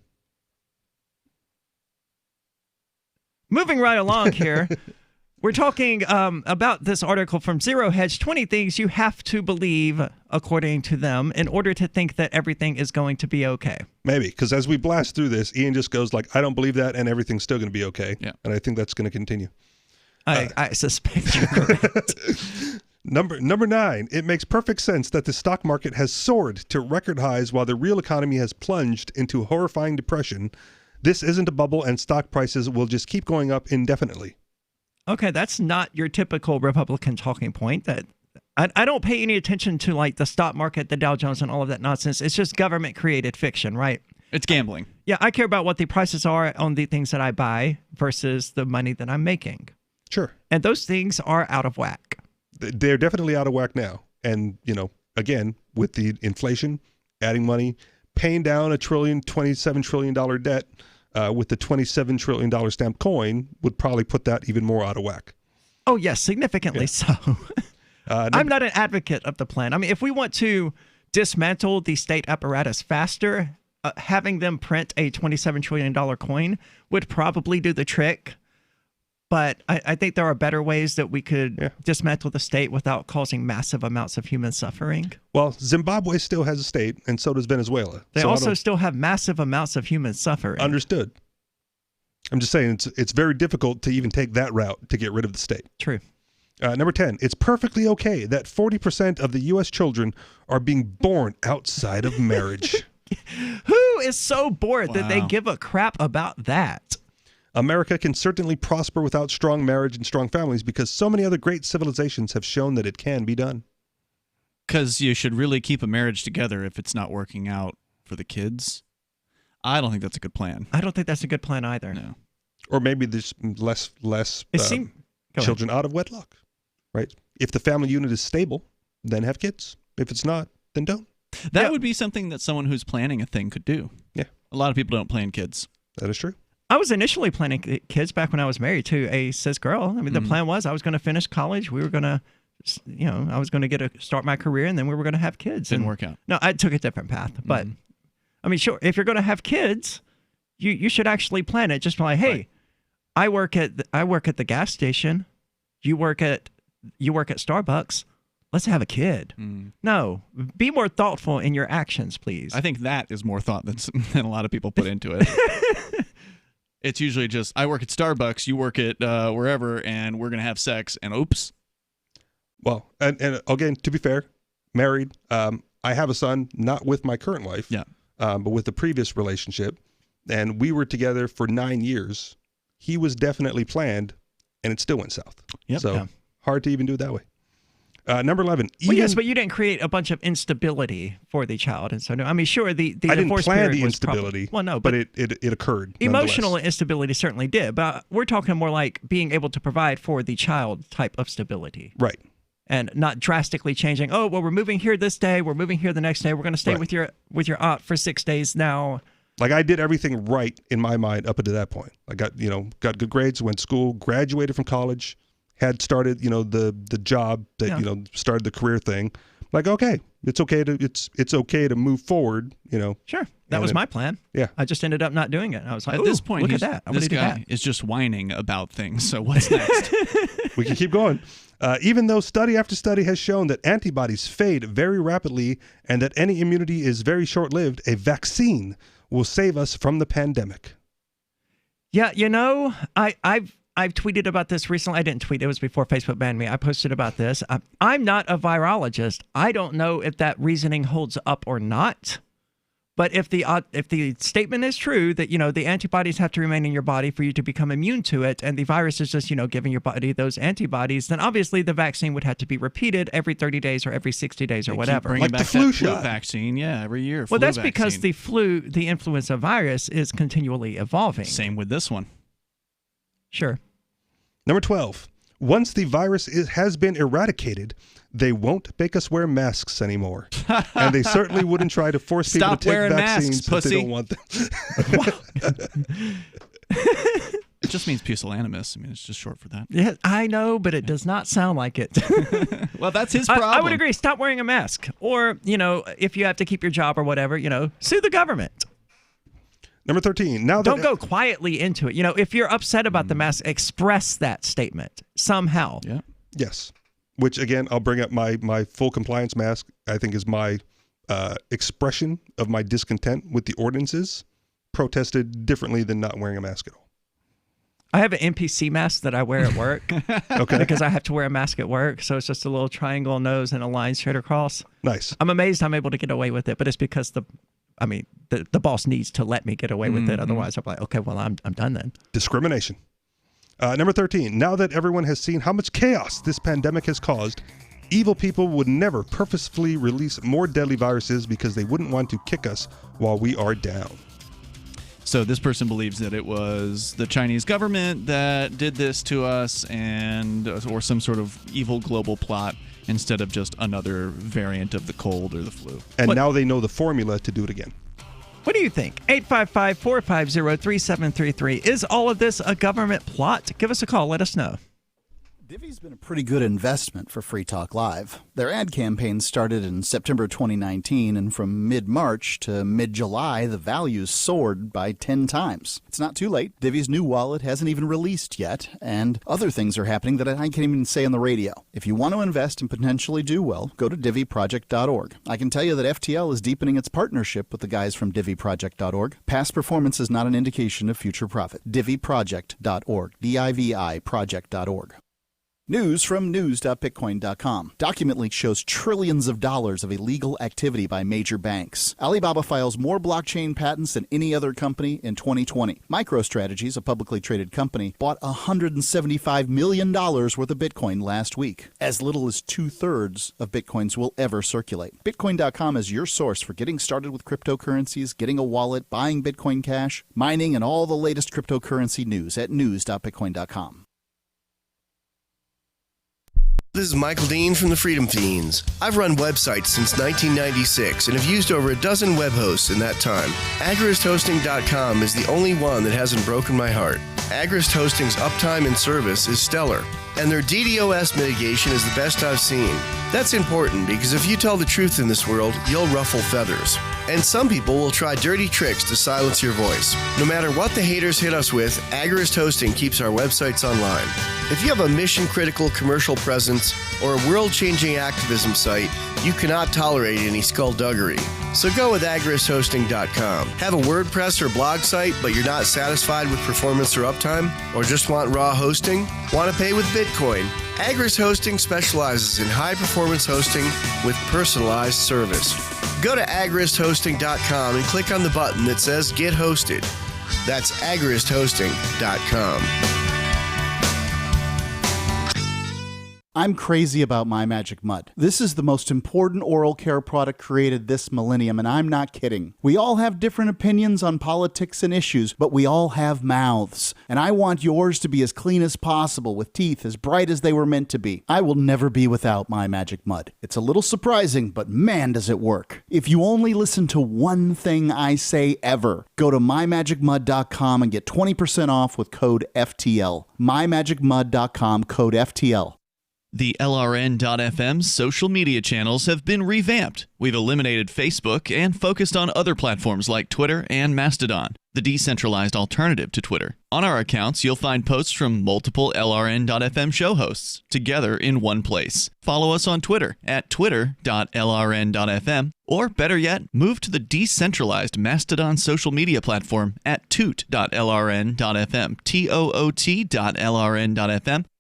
Moving right along here. We're talking about this article from Zero Hedge, 20 things you have to believe, according to them, in order to think that everything is going to be okay. Maybe, because as we blast through this, Ian just goes like, I don't believe that, and everything's still going to be okay. Yeah. And I think that's going to continue. I suspect you're correct. Number 9, it makes perfect sense that the stock market has soared to record highs while the real economy has plunged into horrifying depression. This isn't a bubble, and stock prices will just keep going up indefinitely. Okay, that's not your typical Republican talking point. That I don't pay any attention to like the stock market, the Dow Jones, and all of that nonsense. It's just government-created fiction, right? It's gambling. Yeah, I care about what the prices are on the things that I buy versus the money that I'm making. Sure. And those things are out of whack. They're definitely out of whack now. And, again, with the inflation, adding money, paying down $27 trillion debt, with the $27 trillion stamped coin would probably put that even more out of whack. Oh, yes, significantly so. I'm not an advocate of the plan. I mean, if we want to dismantle the state apparatus faster, having them print a $27 trillion coin would probably do the trick. But I think there are better ways that we could dismantle the state without causing massive amounts of human suffering. Well, Zimbabwe still has a state, and so does Venezuela. They also still have massive amounts of human suffering. Understood. I'm just saying it's very difficult to even take that route to get rid of the state. True. Number 10, it's perfectly okay that 40% of the U.S. children are being born outside of marriage. Who is so bored that they give a crap about that? America can certainly prosper without strong marriage and strong families because so many other great civilizations have shown that it can be done. Because you should really keep a marriage together if it's not working out for the kids. I don't think that's a good plan. I don't think that's a good plan either. No. Or maybe there's less children out of wedlock, right? If the family unit is stable, then have kids. If it's not, then don't. That would be something that someone who's planning a thing could do. Yeah. A lot of people don't plan kids. That is true. I was initially planning kids back when I was married to a cis girl. I mean, the plan was I was going to finish college. We were going to, I was going to start my career, and then we were going to have kids. Didn't work out. No, I took a different path. But, I mean, sure, if you're going to have kids, you should actually plan it. Just be like, hey, I work at the gas station. You work at Starbucks. Let's have a kid. No, be more thoughtful in your actions, please. I think that is more thought than a lot of people put into it. It's usually just, I work at Starbucks, you work at wherever, and we're going to have sex, and oops. Well, and again, to be fair, married. I have a son, not with my current wife, but with the previous relationship, and we were together for 9 years. He was definitely planned, and it still went south. So hard to even do it that way. Number 11. Well, yes, but you didn't create a bunch of instability for the child, and so I mean, sure, the I didn't divorce plan period the was instability. but it occurred. Emotional instability certainly did, but we're talking more like being able to provide for the child type of stability, right? And not drastically changing. Oh, well, we're moving here this day. We're moving here the next day. We're going to stay with your aunt for 6 days now. Like I did everything right in my mind up until that point. I got good grades, went to school, graduated from college. Had started, the job that, started the career thing. Like, okay, it's okay to move forward, Sure. That was my plan. Yeah. I just ended up not doing it. I was like, at this point, look at that. I this do guy that. is just whining about things. So what's next? We can keep going. Even though study after study has shown that antibodies fade very rapidly and that any immunity is very short-lived, a vaccine will save us from the pandemic. Yeah, I've tweeted about this recently. I didn't tweet. It was before Facebook banned me. I posted about this. I'm not a virologist. I don't know if that reasoning holds up or not. But if the statement is true that, the antibodies have to remain in your body for you to become immune to it, and the virus is just, giving your body those antibodies, then obviously the vaccine would have to be repeated every 30 days or every 60 days or whatever. Like the flu shot vaccine, every year. Well, that's because the influenza virus is continually evolving. Same with this one. Sure. Number 12. Once the virus has been eradicated, they won't make us wear masks anymore. And they certainly wouldn't try to force people to take vaccines if they don't want them. It just means pusillanimous. I mean, it's just short for that. Yeah, I know, but it does not sound like it. Well, that's his problem. I would agree. Stop wearing a mask. Or, if you have to keep your job or whatever, sue the government. Number 13. Now Don't go quietly into it. If you're upset about the mask, express that statement somehow. Yeah. Yes. Which, again, I'll bring up my full compliance mask, I think is my expression of my discontent with the ordinances, protested differently than not wearing a mask at all. I have an NPC mask that I wear at work. Okay. Because I have to wear a mask at work. So it's just a little triangle nose and a line straight across. Nice. I'm amazed I'm able to get away with it, but it's because the boss needs to let me get away with it. Otherwise, I'm like, okay, well, I'm done then. Discrimination. Number 13. Now that everyone has seen how much chaos this pandemic has caused, evil people would never purposefully release more deadly viruses because they wouldn't want to kick us while we are down. So this person believes that it was the Chinese government that did this to us, or some sort of evil global plot, instead of just another variant of the cold or the flu. And now they know the formula to do it again. What do you think? 855-450-3733. Is all of this a government plot? Give us a call. Let us know. Divvy's been a pretty good investment for Free Talk Live. Their ad campaign started in September 2019, and from mid-March to mid-July, the values soared by 10 times. It's not too late. Divvy's new wallet hasn't even released yet, and other things are happening that I can't even say on the radio. If you want to invest and potentially do well, go to divvyproject.org. I can tell you that FTL is deepening its partnership with the guys from divvyproject.org. Past performance is not an indication of future profit. divvyproject.org. DIVI project.org. News from news.bitcoin.com. Document leak shows trillions of dollars of illegal activity by major banks. Alibaba files more blockchain patents than any other company in 2020. MicroStrategy's, a publicly traded company, bought $175 million worth of Bitcoin last week. As little as 2/3 of Bitcoins will ever circulate. Bitcoin.com is your source for getting started with cryptocurrencies, getting a wallet, buying Bitcoin Cash, mining, and all the latest cryptocurrency news at news.bitcoin.com. This is Michael Dean from the Freedom Fiends. I've run websites since 1996 and have used over a dozen web hosts in that time. AgristHosting.com is the only one that hasn't broken my heart. Agrist Hosting's uptime and service is stellar, and their DDoS mitigation is the best I've seen. That's important because if you tell the truth in this world, you'll ruffle feathers. And some people will try dirty tricks to silence your voice. No matter what the haters hit us with, Agrist Hosting keeps our websites online. If you have a mission-critical commercial presence or a world-changing activism site, you cannot tolerate any skullduggery. So go with agristhosting.com. Have a WordPress or blog site, but you're not satisfied with performance or uptime? Or just want raw hosting? Want to pay with Bitcoin? Agrist Hosting specializes in high-performance hosting with personalized service. Go to agristhosting.com and click on the button that says Get Hosted. That's agristhosting.com. I'm crazy about My Magic Mud. This is the most important oral care product created this millennium, and I'm not kidding. We all have different opinions on politics and issues, but we all have mouths. And I want yours to be as clean as possible, with teeth as bright as they were meant to be. I will never be without My Magic Mud. It's a little surprising, but man, does it work. If you only listen to one thing I say ever, go to mymagicmud.com and get 20% off with code FTL. mymagicmud.com, code FTL. The LRN.FM social media channels have been revamped. We've eliminated Facebook and focused on other platforms like Twitter and Mastodon, the decentralized alternative to Twitter. On our accounts, you'll find posts from multiple LRN.FM show hosts together in one place. Follow us on Twitter at twitter.lrn.fm, or better yet, move to the decentralized Mastodon social media platform at toot.lrn.fm, toot.lrn.fm.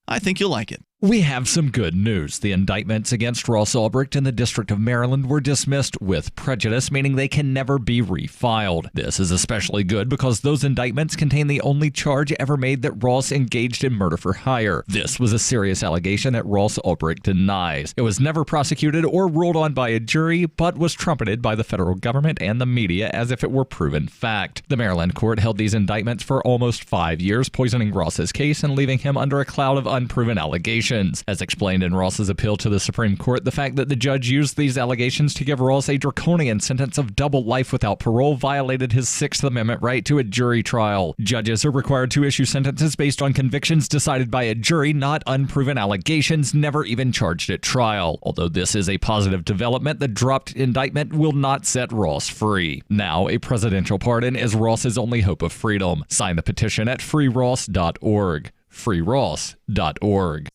I think you'll like it. We have some good news. The indictments against Ross Ulbricht in the District of Maryland were dismissed with prejudice, meaning they can never be refiled. This is especially good because those indictments contain the only charge ever made that Ross engaged in murder for hire. This was a serious allegation that Ross Ulbricht denies. It was never prosecuted or ruled on by a jury, but was trumpeted by the federal government and the media as if it were proven fact. The Maryland court held these indictments for almost 5 years, poisoning Ross's case and leaving him under a cloud of unproven allegations. As explained in Ross's appeal to the Supreme Court, the fact that the judge used these allegations to give Ross a draconian sentence of double life without parole violated his Sixth Amendment right to a jury trial. Judges are required to issue sentences based on convictions decided by a jury, not unproven allegations never even charged at trial. Although this is a positive development, the dropped indictment will not set Ross free. Now, a presidential pardon is Ross's only hope of freedom. Sign the petition at freeross.org. freeross.org.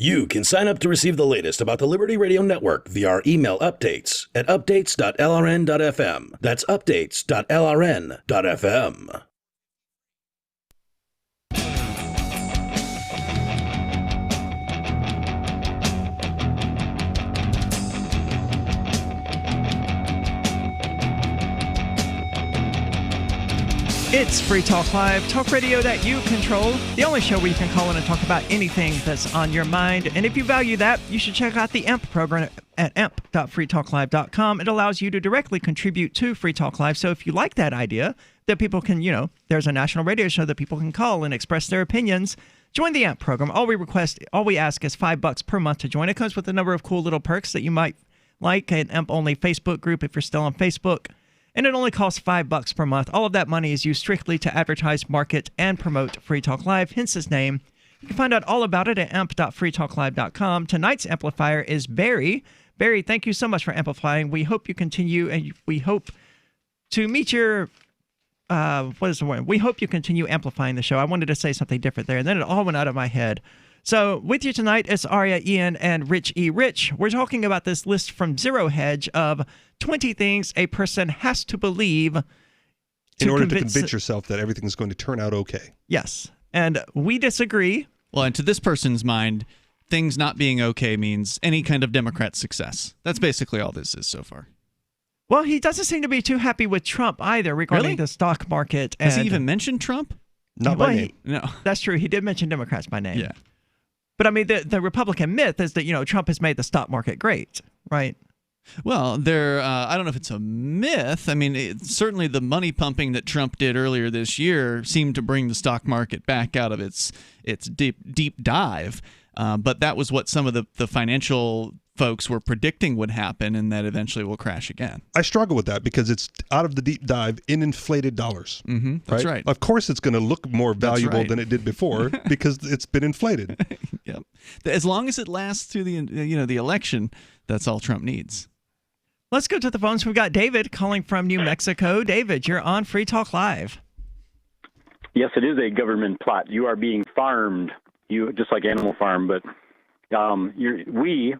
You can sign up to receive the latest about the Liberty Radio Network via our email updates at updates.lrn.fm. That's updates.lrn.fm. It's Free Talk Live, talk radio that you control, the only show where you can call in and talk about anything that's on your mind. And if you value that, you should check out the AMP program at amp.freetalklive.com. It allows you to directly contribute to Free Talk Live. So if you like that idea, that people can, there's a national radio show that people can call and express their opinions, join the AMP program. All we ask is $5 per month to join. It comes with a number of cool little perks that you might like, an AMP-only Facebook group if you're still on Facebook. And it only costs $5 per month. All of that money is used strictly to advertise, market, and promote Free Talk Live, hence its name. You can find out all about it at amp.freetalklive.com. Tonight's amplifier is Barry. Barry, thank you so much for amplifying. We hope you continue, and we hope to meet your, what is the word? We hope you continue amplifying the show. I wanted to say something different there, and then it all went out of my head. So with you tonight is Aria, Ian, and Rich E. Rich. We're talking about this list from Zero Hedge of 20 things a person has to believe in order to convince yourself that everything is going to turn out okay. Yes. And we disagree. Well, and to this person's mind, things not being okay means any kind of Democrat success. That's basically all this is so far. Well, he doesn't seem to be too happy with Trump either regarding the stock market. Has he even mentioned Trump? Not by name. No. That's true. He did mention Democrats by name. Yeah. But I mean, the Republican myth is that, Trump has made the stock market great, right? Well, I don't know if it's a myth. I mean, certainly the money pumping that Trump did earlier this year seemed to bring the stock market back out of its deep dive. But that was what some of the financial folks were predicting would happen, and that eventually will crash again. I struggle with that because it's out of the deep dive in inflated dollars. Mm-hmm, that's right. Of course, it's going to look more valuable than it did before because it's been inflated. Yep. As long as it lasts through the election, that's all Trump needs. Let's go to the phones. We've got David calling from New Mexico. David, you're on Free Talk Live. Yes, it is a government plot. You are being farmed. You just like Animal Farm, but we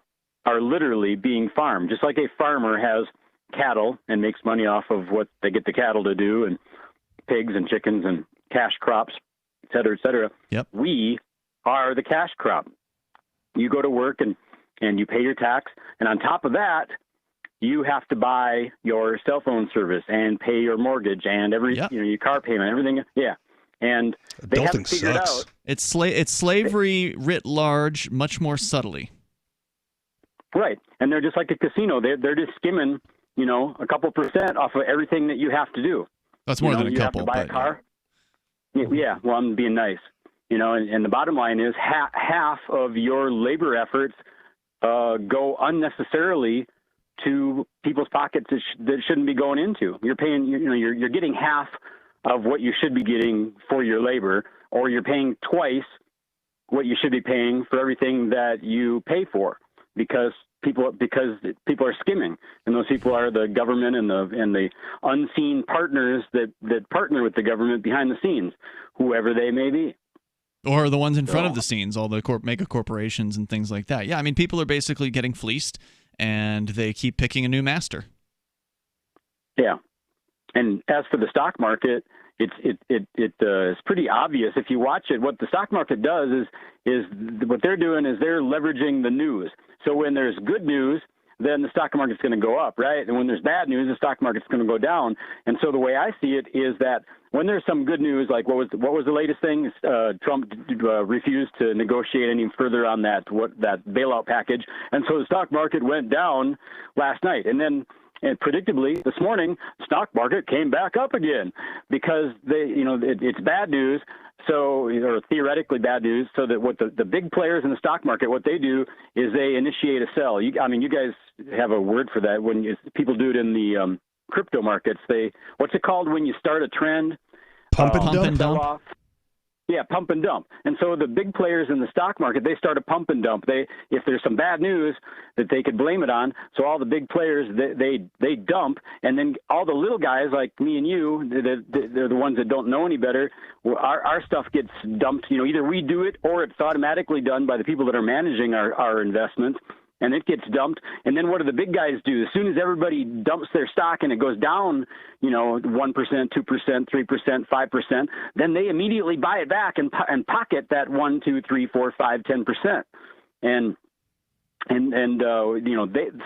are literally being farmed. Just like a farmer has cattle and makes money off of what they get the cattle to do, and pigs and chickens and cash crops, et cetera, et cetera. Yep. We are the cash crop. You go to work and you pay your tax, and on top of that, you have to buy your cell phone service and pay your mortgage and your car payment, everything. Yeah. And they haven't figured out. It's slavery writ large, much more subtly. Right. And they're just like a casino. They're just skimming, a couple % off of everything that you have to do. That's more than a couple. You have to buy a car. Yeah. Well, I'm being nice. And the bottom line is half of your labor efforts go unnecessarily to people's pockets that shouldn't be going into. You're paying, you're getting half of what you should be getting for your labor, or you're paying twice what you should be paying for everything that you pay for, because people are skimming, and those people are the government and the unseen partners that partner with the government behind the scenes, whoever they may be. Or the ones in front of the scenes, all the mega corporations and things like that. Yeah, I mean, people are basically getting fleeced, and they keep picking a new master. Yeah, and as for the stock market, it's pretty obvious if you watch it. What the stock market does is what they're doing is they're leveraging the news. So when there's good news, then the stock market's going to go up, right? And when there's bad news, the stock market's going to go down. And so the way I see it is that when there's some good news, like what was the latest thing? Trump refused to negotiate any further on that bailout package, and so the stock market went down last night. And predictably, this morning, the stock market came back up again because it's bad news. So, or theoretically bad news. So that what the big players in the stock market, what they do is they initiate a sell. You guys have a word for that when people do it in the crypto markets. What's it called when you start a trend? Pump and dump. Off. Yeah, pump and dump. And so the big players in the stock market, they start a pump and dump. If there's some bad news that they could blame it on, so all the big players, they dump, and then all the little guys like me and you, they're the ones that don't know any better. Our stuff gets dumped. Either we do it or it's automatically done by the people that are managing our investments. And it gets dumped. And then what do the big guys do? As soon as everybody dumps their stock and it goes down, 1%, 2%, 3%, 5%, then they immediately buy it back and pocket that 1, 2, 3, 4, 5, 10%.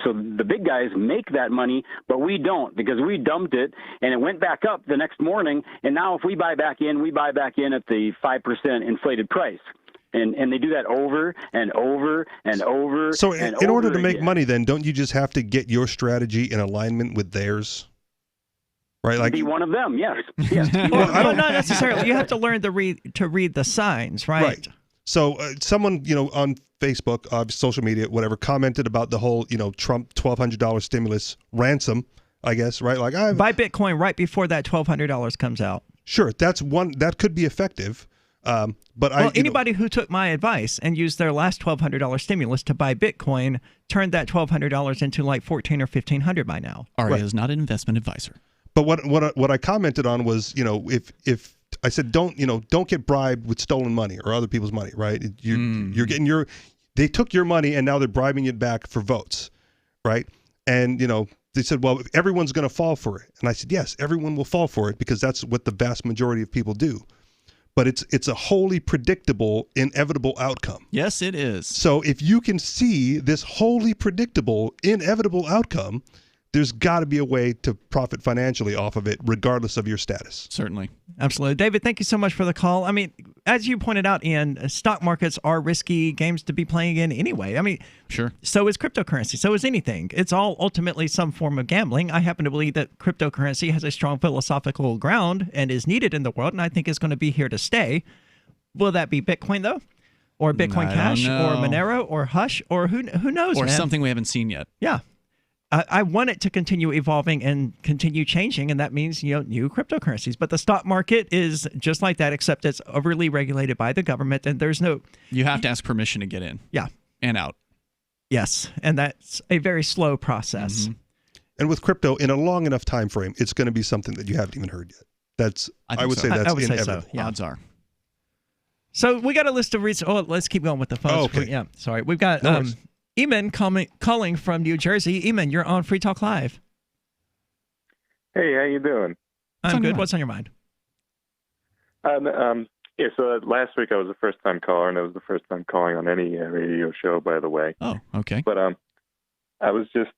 So the big guys make that money, but we don't, because we dumped it and it went back up the next morning. And now if we buy back in, at the 5% inflated price. And they do that over and over and over. So in order to make money, then, don't you just have to get your strategy in alignment with theirs? Right, like be one of them. Yes. Well, not necessarily. You have to learn to read the signs, right? Right. So someone on Facebook, social media, whatever, commented about the whole Trump $1,200 stimulus ransom. I guess, right? Like buy Bitcoin right before that $1,200 comes out. Sure, that's one that could be effective. But anybody who took my advice and used their last $1,200 stimulus to buy Bitcoin turned that $1,200 into like $1,400 or $1,500 by now. Aria is not an investment advisor. But what I commented on was, if I said don't get bribed with stolen money or other people's money, right? You're getting they took your money and now they're bribing it back for votes, right? And they said, well, everyone's going to fall for it. And I said, yes, everyone will fall for it because that's what the vast majority of people do. But it's a wholly predictable, inevitable outcome. Yes, it is. So if you can see this wholly predictable, inevitable outcome, there's got to be a way to profit financially off of it, regardless of your status. Certainly. Absolutely. David, thank you so much for the call. I mean, as you pointed out, Ian, stock markets are risky games to be playing in anyway. I mean, sure. So is cryptocurrency. So is anything. It's all ultimately some form of gambling. I happen to believe that cryptocurrency has a strong philosophical ground and is needed in the world, and I think is going to be here to stay. Will that be Bitcoin, though? Or Bitcoin Cash? Or Monero? Or Hush? Or who knows, Or man? something we haven't seen yet. Yeah. I want it to continue evolving and continue changing, and that means new cryptocurrencies. But the stock market is just like that, except it's overly regulated by the government, and there's no. You have to ask permission to get in. Yeah. And out. Yes, and that's a very slow process. Mm-hmm. And with crypto, in a long enough time frame, it's going to be something that you haven't even heard yet. I would say that's inevitable. So, yeah. Odds are. So we got a list of reasons. Oh, let's keep going with the phones. Okay. Yeah, sorry. We've got. Eamon calling from New Jersey. Eamon, you're on Free Talk Live. Hey, how you doing? I'm good. What's on your mind? So last week I was a first-time caller, and it was the first time calling on any radio show, by the way. Oh, okay. But I was just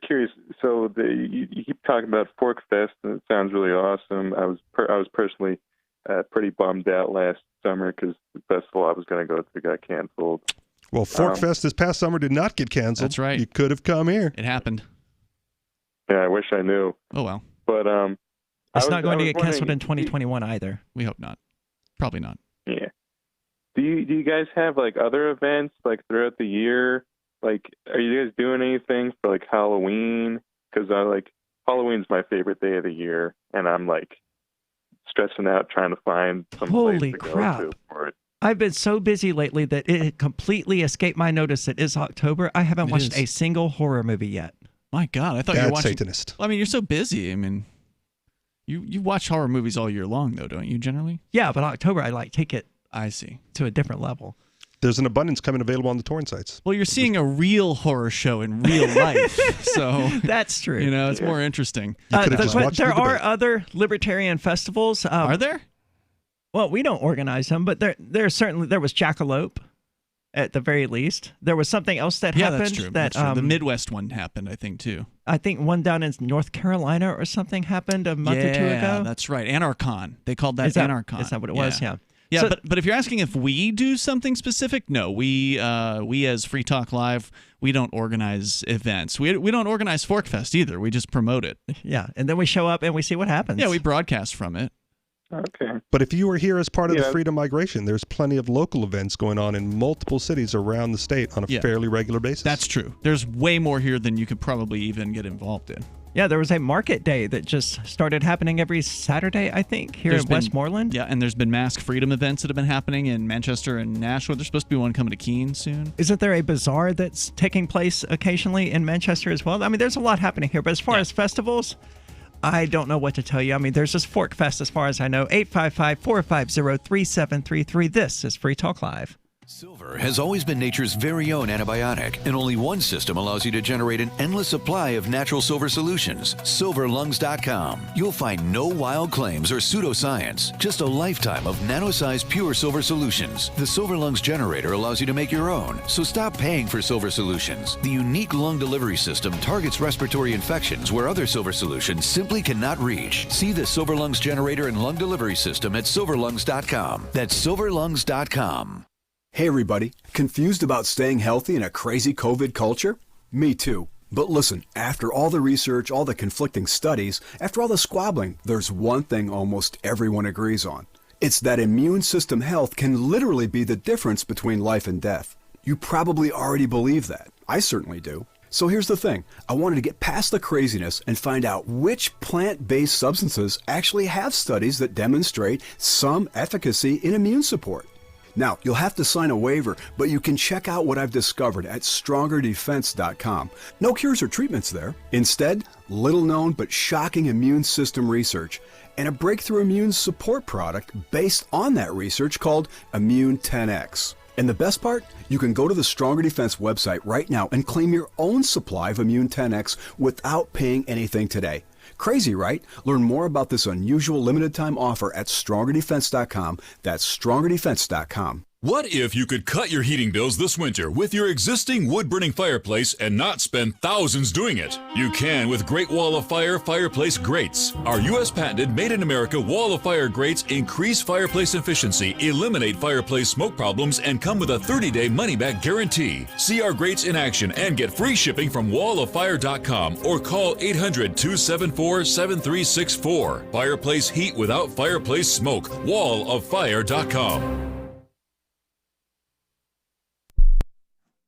curious. So you keep talking about Fork Fest, and it sounds really awesome. I was personally pretty bummed out last summer because the festival I was going to go to got canceled. Well, Fork Fest this past summer did not get canceled. That's right. You could have come here. It happened. Yeah, I wish I knew. Oh, well. But it's not going to get canceled in 2021 either. We hope not. Probably not. Yeah. Do you guys have like other events like throughout the year? Like, are you guys doing anything for like Halloween? Because Halloween's my favorite day of the year, and I'm like stressing out trying to find some place to go to for it. I've been so busy lately that it completely escaped my notice that it's October. I haven't watched a single horror movie yet. My God, I thought you Bad were watching. Satanist. Well, I mean, you're so busy. I mean, you watch horror movies all year long, though, don't you? Generally. Yeah, but October I take it. I see. To a different level. There's an abundance coming available on the torrent sites. Well, you're seeing a real horror show in real life, so that's true. You know, it's more interesting. But there are other libertarian festivals. Are there? Well, we don't organize them, but there was Jackalope, at the very least. There was something else that happened. That's true. That's true. The Midwest one happened, I think, too. I think one down in North Carolina or something happened a month or two ago. Yeah, that's right. Anarchon. They called that Anarchon. Is that what it was? Yeah. Yeah, So- but if you're asking if we do something specific, no. We as Free Talk Live, we don't organize events. We don't organize Forkfest either. We just promote it. Yeah, and then we show up and we see what happens. Yeah, we broadcast from it. Okay. But if you were here as part of the Freedom Migration, there's plenty of local events going on in multiple cities around the state on a fairly regular basis. That's true. There's way more here than you could probably even get involved in. Yeah, there was a market day that just started happening every Saturday, I think, here in Westmoreland. Yeah, and there's been mask freedom events that have been happening in Manchester and Nashua. There's supposed to be one coming to Keene soon. Isn't there a bazaar that's taking place occasionally in Manchester as well? I mean, there's a lot happening here. But as far as festivals, I don't know what to tell you. I mean, there's this Fork Fest as far as I know. 855-450-3733. This is Free Talk Live. Silver has always been nature's very own antibiotic, and only one system allows you to generate an endless supply of natural silver solutions. SilverLungs.com. You'll find no wild claims or pseudoscience, just a lifetime of nano-sized pure silver solutions. The Silver Lungs generator allows you to make your own, so stop paying for silver solutions. The unique lung delivery system targets respiratory infections where other silver solutions simply cannot reach. See the Silver Lungs generator and lung delivery system at SilverLungs.com. That's SilverLungs.com. Hey everybody, confused about staying healthy in a crazy COVID culture? Me too. But listen, after all the research, all the conflicting studies, after all the squabbling, there's one thing almost everyone agrees on. It's that immune system health can literally be the difference between life and death. You probably already believe that. I certainly do. So here's the thing. I wanted to get past the craziness and find out which plant-based substances actually have studies that demonstrate some efficacy in immune support. Now, you'll have to sign a waiver, but you can check out what I've discovered at StrongerDefense.com. No cures or treatments there. Instead, little known but shocking immune system research and a breakthrough immune support product based on that research called Immune 10X. And the best part? You can go to the Stronger Defense website right now and claim your own supply of Immune 10X without paying anything today. Crazy, right? Learn more about this unusual limited-time offer at StrongerDefense.com. That's StrongerDefense.com. What if you could cut your heating bills this winter with your existing wood-burning fireplace and not spend thousands doing it? You can with Great Wall of Fire fireplace grates. Our U.S. patented made-in-America Wall of Fire grates increase fireplace efficiency, eliminate fireplace smoke problems, and come with a 30-day money-back guarantee. See our grates in action and get free shipping from walloffire.com or call 800-274-7364. Fireplace heat without fireplace smoke. walloffire.com.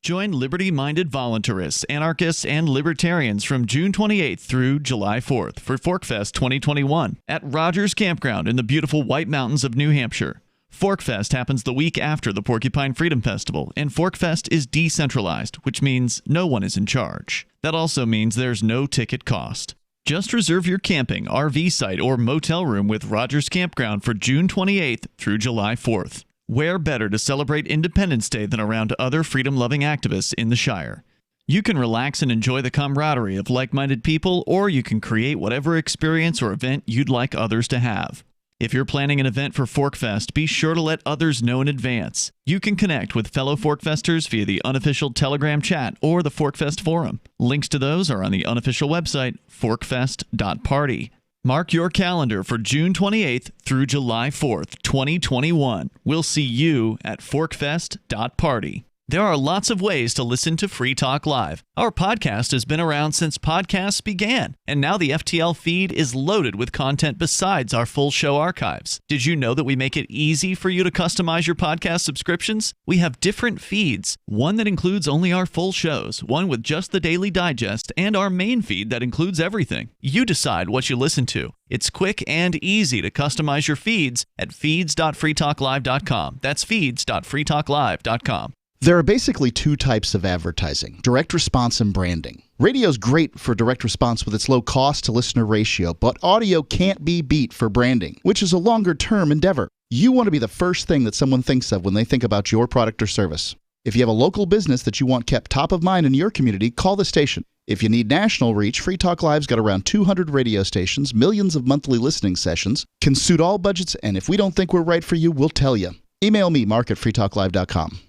Join liberty-minded voluntarists, anarchists, and libertarians from June 28th through July 4th for Forkfest 2021 at Rogers Campground in the beautiful White Mountains of New Hampshire. Forkfest happens the week after the Porcupine Freedom Festival, and Forkfest is decentralized, which means no one is in charge. That also means there's no ticket cost. Just reserve your camping, RV site, or motel room with Rogers Campground for June 28th through July 4th. Where better to celebrate Independence Day than around other freedom-loving activists in the Shire? You can relax and enjoy the camaraderie of like-minded people, or you can create whatever experience or event you'd like others to have. If you're planning an event for Forkfest, be sure to let others know in advance. You can connect with fellow Forkfesters via the unofficial Telegram chat or the Forkfest forum. Links to those are on the unofficial website, forkfest.party. Mark your calendar for June 28th through July 4th, 2021. We'll see you at forkfest.party. There are lots of ways to listen to Free Talk Live. Our podcast has been around since podcasts began, and now the FTL feed is loaded with content besides our full show archives. Did you know that we make it easy for you to customize your podcast subscriptions? We have different feeds, one that includes only our full shows, one with just the Daily Digest, and our main feed that includes everything. You decide what you listen to. It's quick and easy to customize your feeds at feeds.freetalklive.com. That's feeds.freetalklive.com. There are basically two types of advertising, direct response and branding. Radio's great for direct response with its low cost to listener ratio, but audio can't be beat for branding, which is a longer term endeavor. You want to be the first thing that someone thinks of when they think about your product or service. If you have a local business that you want kept top of mind in your community, call the station. If you need national reach, Free Talk Live's got around 200 radio stations, millions of monthly listening sessions, can suit all budgets, and if we don't think we're right for you, we'll tell you. Email me, mark@freetalklive.com.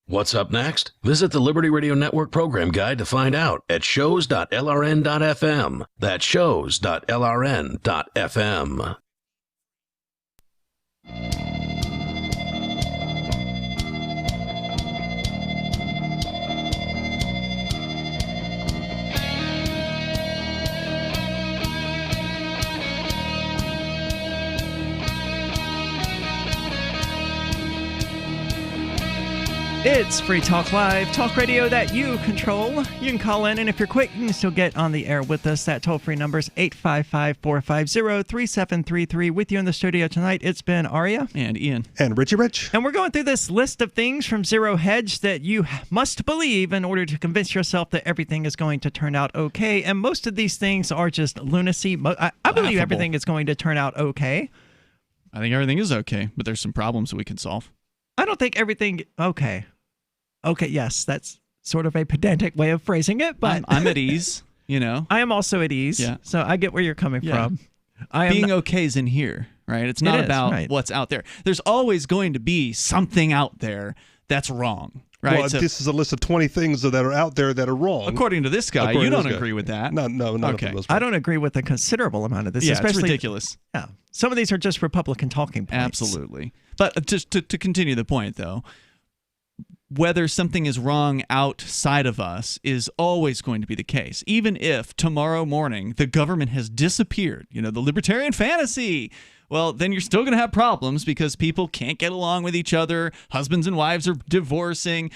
What's up next? Visit the Liberty Radio Network program guide to find out at shows.lrn.fm. That's shows.lrn.fm. It's Free Talk Live, talk radio that you control. You can call in, and if you're quick, you can still get on the air with us. That toll-free number is 855-450-3733. With you in the studio tonight, it's been Aria. And Ian. And Richie Rich. And we're going through this list of things from Zero Hedge that you must believe in order to convince yourself that everything is going to turn out okay. And most of these things are just lunacy. I believe everything is going to turn out okay. I think everything is okay, but there's some problems that we can solve. I don't think everything... Okay. Okay, yes, that's sort of a pedantic way of phrasing it, but... I'm at ease, you know. I am also at ease, so I get where you're coming from. Being okay is in here, right? It's not about what's out there. There's always going to be something out there that's wrong, right? Well, this is a list of 20 things that are out there that are wrong. According to this guy, you don't agree with that. No, okay. I don't agree with a considerable amount of this. Yeah, especially, it's ridiculous. Yeah, some of these are just Republican talking points. Absolutely. But just to continue the point, though, whether something is wrong outside of us is always going to be the case. Even if tomorrow morning the government has disappeared, the libertarian fantasy, well, then you're still going to have problems because people can't get along with each other. Husbands and wives are divorcing.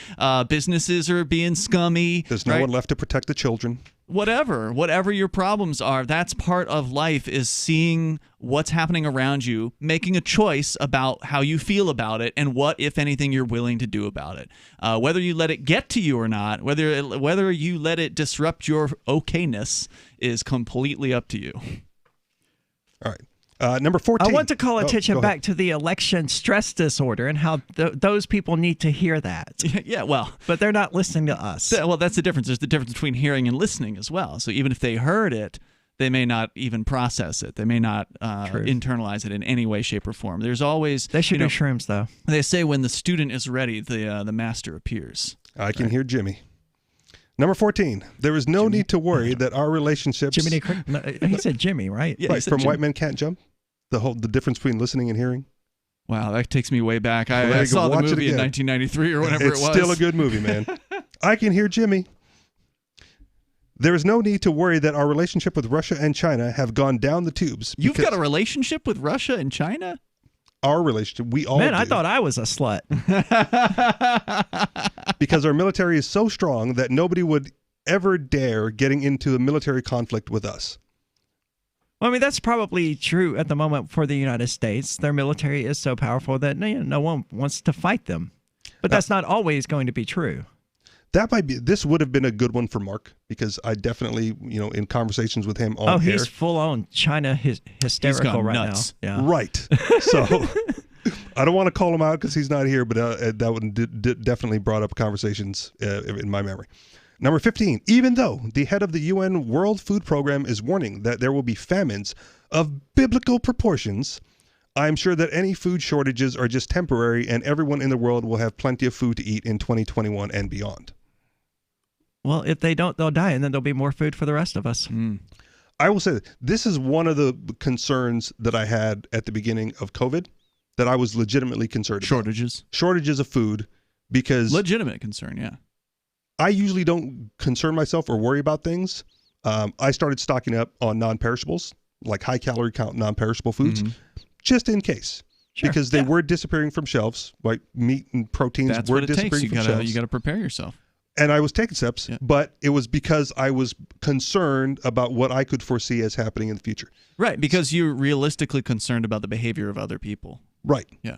Businesses are being scummy. There's no one left to protect the children. Whatever your problems are, that's part of life, is seeing what's happening around you, making a choice about how you feel about it, and what, if anything, you're willing to do about it. Whether you let it get to you or not, whether you let it disrupt your okayness is completely up to you. All right. Number 14. I want to call attention back to the election stress disorder and how those people need to hear that. Yeah, well. But they're not listening to us. Well, that's the difference. There's the difference between hearing and listening as well. So even if they heard it, they may not even process it. They may not internalize it in any way, shape, or form. There's always... They should do shrooms, though. They say when the student is ready, the master appears. I can hear Jimmy. Number 14. There is no need to worry that our relationships... He said Jimmy, right? Yeah, right, from White Men Can't Jump? The difference between listening and hearing. Wow, that takes me way back. I saw the movie in 1993 or whatever it was. It's still a good movie, man. I can hear Jimmy. There is no need to worry that our relationship with Russia and China have gone down the tubes. You've got a relationship with Russia and China? Our relationship, we all do. I thought I was a slut. Because our military is so strong that nobody would ever dare getting into a military conflict with us. Well, I mean, that's probably true at the moment for the United States. Their military is so powerful that no one wants to fight them. But that's not always going to be true. This would have been a good one for Mark, because I definitely, in conversations with him on air. He's full on China hysterical right nuts. now. Yeah. Right. So I don't want to call him out because he's not here, but that one definitely brought up conversations in my memory. Number 15, even though the head of the UN World Food Program is warning that there will be famines of biblical proportions, I'm sure that any food shortages are just temporary and everyone in the world will have plenty of food to eat in 2021 and beyond. Well, if they don't, they'll die, and then there'll be more food for the rest of us. I will say that this is one of the concerns that I had at the beginning of COVID that I was legitimately concerned about. Shortages of food because legitimate concern. Yeah. I usually don't concern myself or worry about things. I started stocking up on non-perishables, like high calorie count non-perishable foods, just in case. Sure. Because they were disappearing from shelves, like meat and proteins That's were what it disappearing takes. from shelves. You got to prepare yourself. And I was taking steps, but it was because I was concerned about what I could foresee as happening in the future. Right, because you're realistically concerned about the behavior of other people. Right. Yeah.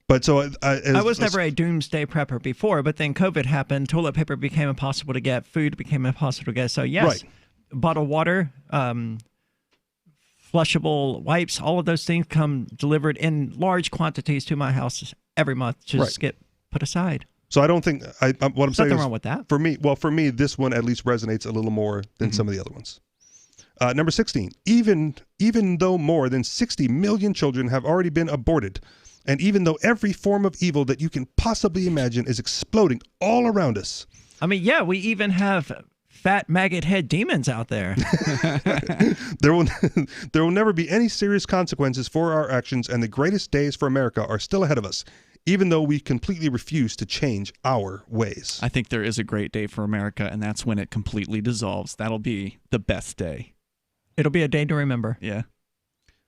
But so I was never a doomsday prepper before, but then COVID happened. Toilet paper became impossible to get. Food became impossible to get. So yes, bottled water, flushable wipes, all of those things come delivered in large quantities to my house every month to just get put aside. So I don't think what I'm There's saying nothing is, wrong with that. For me, this one at least resonates a little more than some of the other ones. Number 16, even though more than 60 million children have already been aborted, and even though every form of evil that you can possibly imagine is exploding all around us. I mean, yeah, we even have fat maggot head demons out there. There will never be any serious consequences for our actions, and the greatest days for America are still ahead of us, even though we completely refuse to change our ways. I think there is a great day for America, and that's when it completely dissolves. That'll be the best day. It'll be a day to remember. Yeah.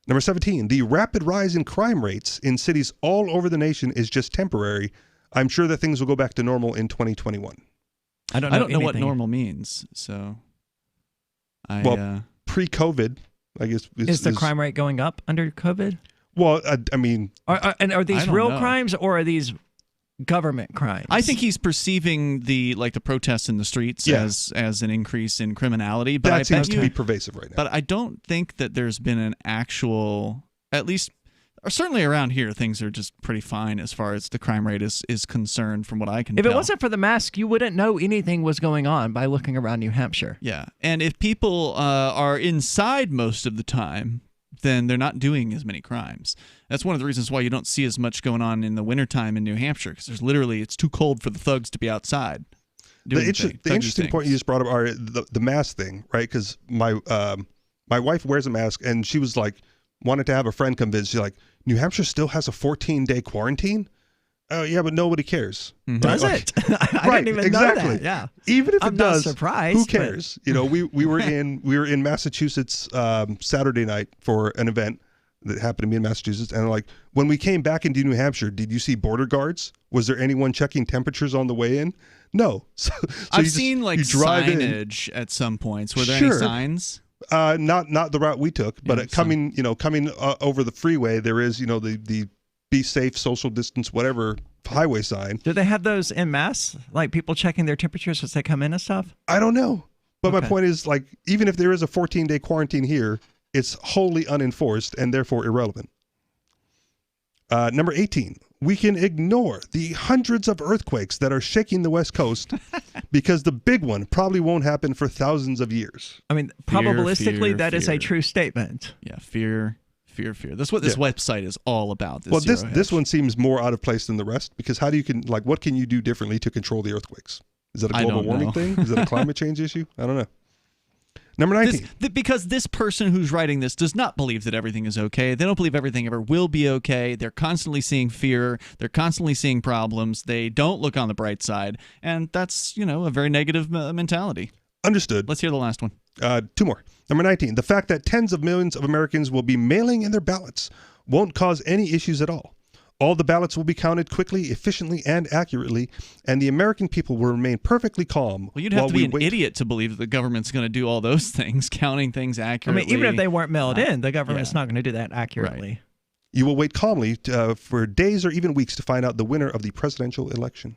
Number 17, the rapid rise in crime rates in cities all over the nation is just temporary. I'm sure that things will go back to normal in 2021. I don't know what normal means, so pre-COVID, I guess. Is the crime rate going up under COVID? Well, I mean... Are these real crimes or are these government crimes? I think he's perceiving the protests in the streets as an increase in criminality. But that seems to be pervasive right now. But I don't think that there's been an actual, at least, or certainly around here, things are just pretty fine as far as the crime rate is concerned from what I can tell. If it wasn't for the mask, you wouldn't know anything was going on by looking around New Hampshire. Yeah, and if people are inside most of the time, then they're not doing as many crimes. That's one of the reasons why you don't see as much going on in the wintertime in New Hampshire, because it's too cold for the thugs to be outside. The interesting point you just brought up are the mask thing, right? Because my wife wears a mask, and she was like, wanted to have a friend convinced. She's like, New Hampshire still has a 14-day quarantine? Oh, yeah, but nobody cares. Mm-hmm. Does it? I didn't even know that. Yeah. Even if I'm it does, not surprised, who cares? You know, we were in Massachusetts Saturday night for an event that happened to be in Massachusetts, and like when we came back into New Hampshire, did you see border guards? Was there anyone checking temperatures on the way in? No. So I've seen signage at some points. Were there any signs? Not the route we took, but coming over the freeway, there is the be safe, social distance, whatever highway sign. Do they have those en masse? Like people checking their temperatures as they come in and stuff? I don't know. But my point is, like, even if there is a 14-day quarantine here, it's wholly unenforced and therefore irrelevant. Number 18, we can ignore the hundreds of earthquakes that are shaking the West Coast because the big one probably won't happen for thousands of years. I mean, probabilistically, that is a true statement. Yeah, fear. That's what this website is all about. This one seems more out of place than the rest, because what can you do differently to control the earthquakes? Is that a global warming thing? Is it a climate change issue? I don't know. Number 19. Because this person who's writing this does not believe that everything is okay. They don't believe everything ever will be okay. They're constantly seeing fear. They're constantly seeing problems. They don't look on the bright side. And that's, a very negative mentality. Understood. Let's hear the last one. 2 more. Number 19. The fact that tens of millions of Americans will be mailing in their ballots won't cause any issues at all. All the ballots will be counted quickly, efficiently, and accurately, and the American people will remain perfectly calm. Well, you'd have to be an idiot to believe that the government's going to do all those things, counting things accurately. I mean, even if they weren't mailed in, the government's not going to do that accurately. Right. You will wait calmly for days or even weeks to find out the winner of the presidential election.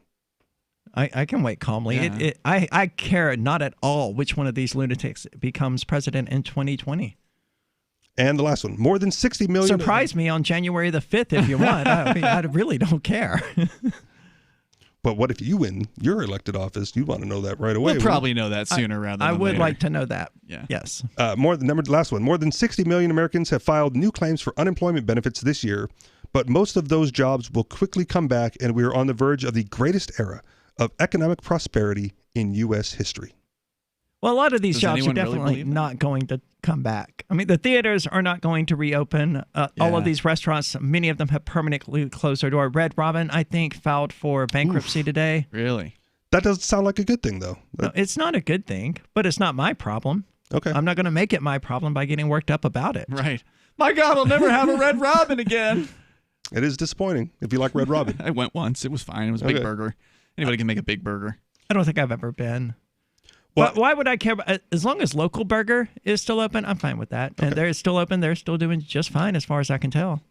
I can wait calmly. Yeah. I care not at all which one of these lunatics becomes president in 2020. And the last one, more than 60 million. Surprise me on January the 5th if you want. I really don't care. But what if you win your elected office? You want to know that right away. We'll probably know that sooner rather than I would later. like to know that. Yeah. Yes. Last one. More than 60 million Americans have filed new claims for unemployment benefits this year, but most of those jobs will quickly come back, and we are on the verge of the greatest era of economic prosperity in U.S. history. Well, a lot of these Does jobs are anyone really definitely believe that? not going to come back. I mean, the theaters are not going to reopen. All of these restaurants, many of them have permanently closed their door. Red Robin, I think, filed for bankruptcy today. Really? That doesn't sound like a good thing, though. No, it's not a good thing, but it's not my problem. Okay. I'm not going to make it my problem by getting worked up about it. Right. My God, I'll never have a Red Robin again. It is disappointing if you like Red Robin. I went once. It was fine. It was a big burger. Anybody can make a big burger. I don't think I've ever been. Well, why would I care? As long as Local Burger is still open, I'm fine with that. And they're still open. They're still doing just fine as far as I can tell.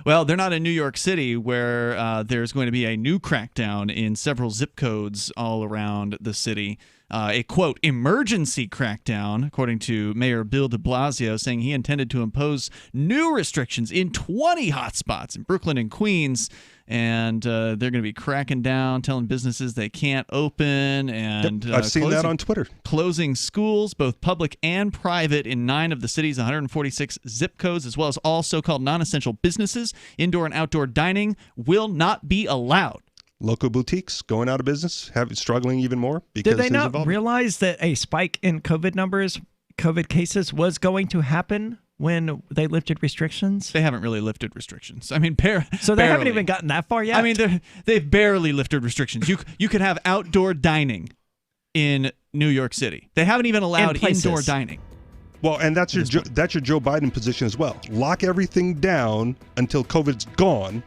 Well, they're not in New York City, where there's going to be a new crackdown in several zip codes all around the city. A, quote, emergency crackdown, according to Mayor Bill de Blasio, saying he intended to impose new restrictions in 20 hotspots in Brooklyn and Queens. And they're going to be cracking down, telling businesses they can't open. And I've seen that on Twitter. Closing schools, both public and private, in 9 of the city's 146 zip codes, as well as all so-called non-essential businesses. Indoor and outdoor dining will not be allowed. Local boutiques going out of business, struggling even more. Because Did they not realize that a spike in COVID cases was going to happen when they lifted restrictions? They haven't really lifted restrictions. I mean, so they haven't even gotten that far yet? I mean, they've barely lifted restrictions. You could have outdoor dining in New York City. They haven't even allowed indoor dining. Well, and that's your Joe Biden position as well. Lock everything down until COVID's gone,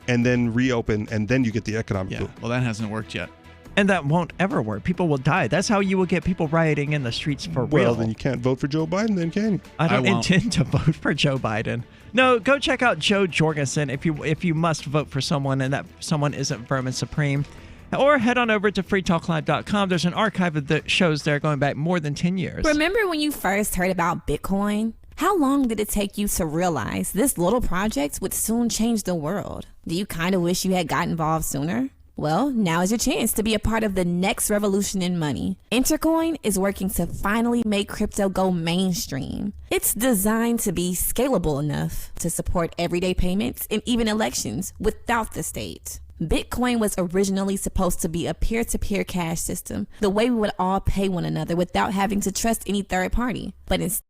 and then reopen, and then you get the economic boom. Well, that hasn't worked yet. And that won't ever work. People will die. That's how you will get people rioting in the streets for real. Well, then you can't vote for Joe Biden, then, can you? I don't intend to vote for Joe Biden. No, go check out Joe Jorgensen if you must vote for someone and that someone isn't Vermin Supreme. Or head on over to freetalklive.com. There's an archive of the shows there going back more than 10 years. Remember when you first heard about Bitcoin? How long did it take you to realize this little project would soon change the world? Do you kind of wish you had got involved sooner? Well, now is your chance to be a part of the next revolution in money. Intercoin is working to finally make crypto go mainstream. It's designed to be scalable enough to support everyday payments and even elections without the state. Bitcoin was originally supposed to be a peer-to-peer cash system, the way we would all pay one another without having to trust any third party. But instead,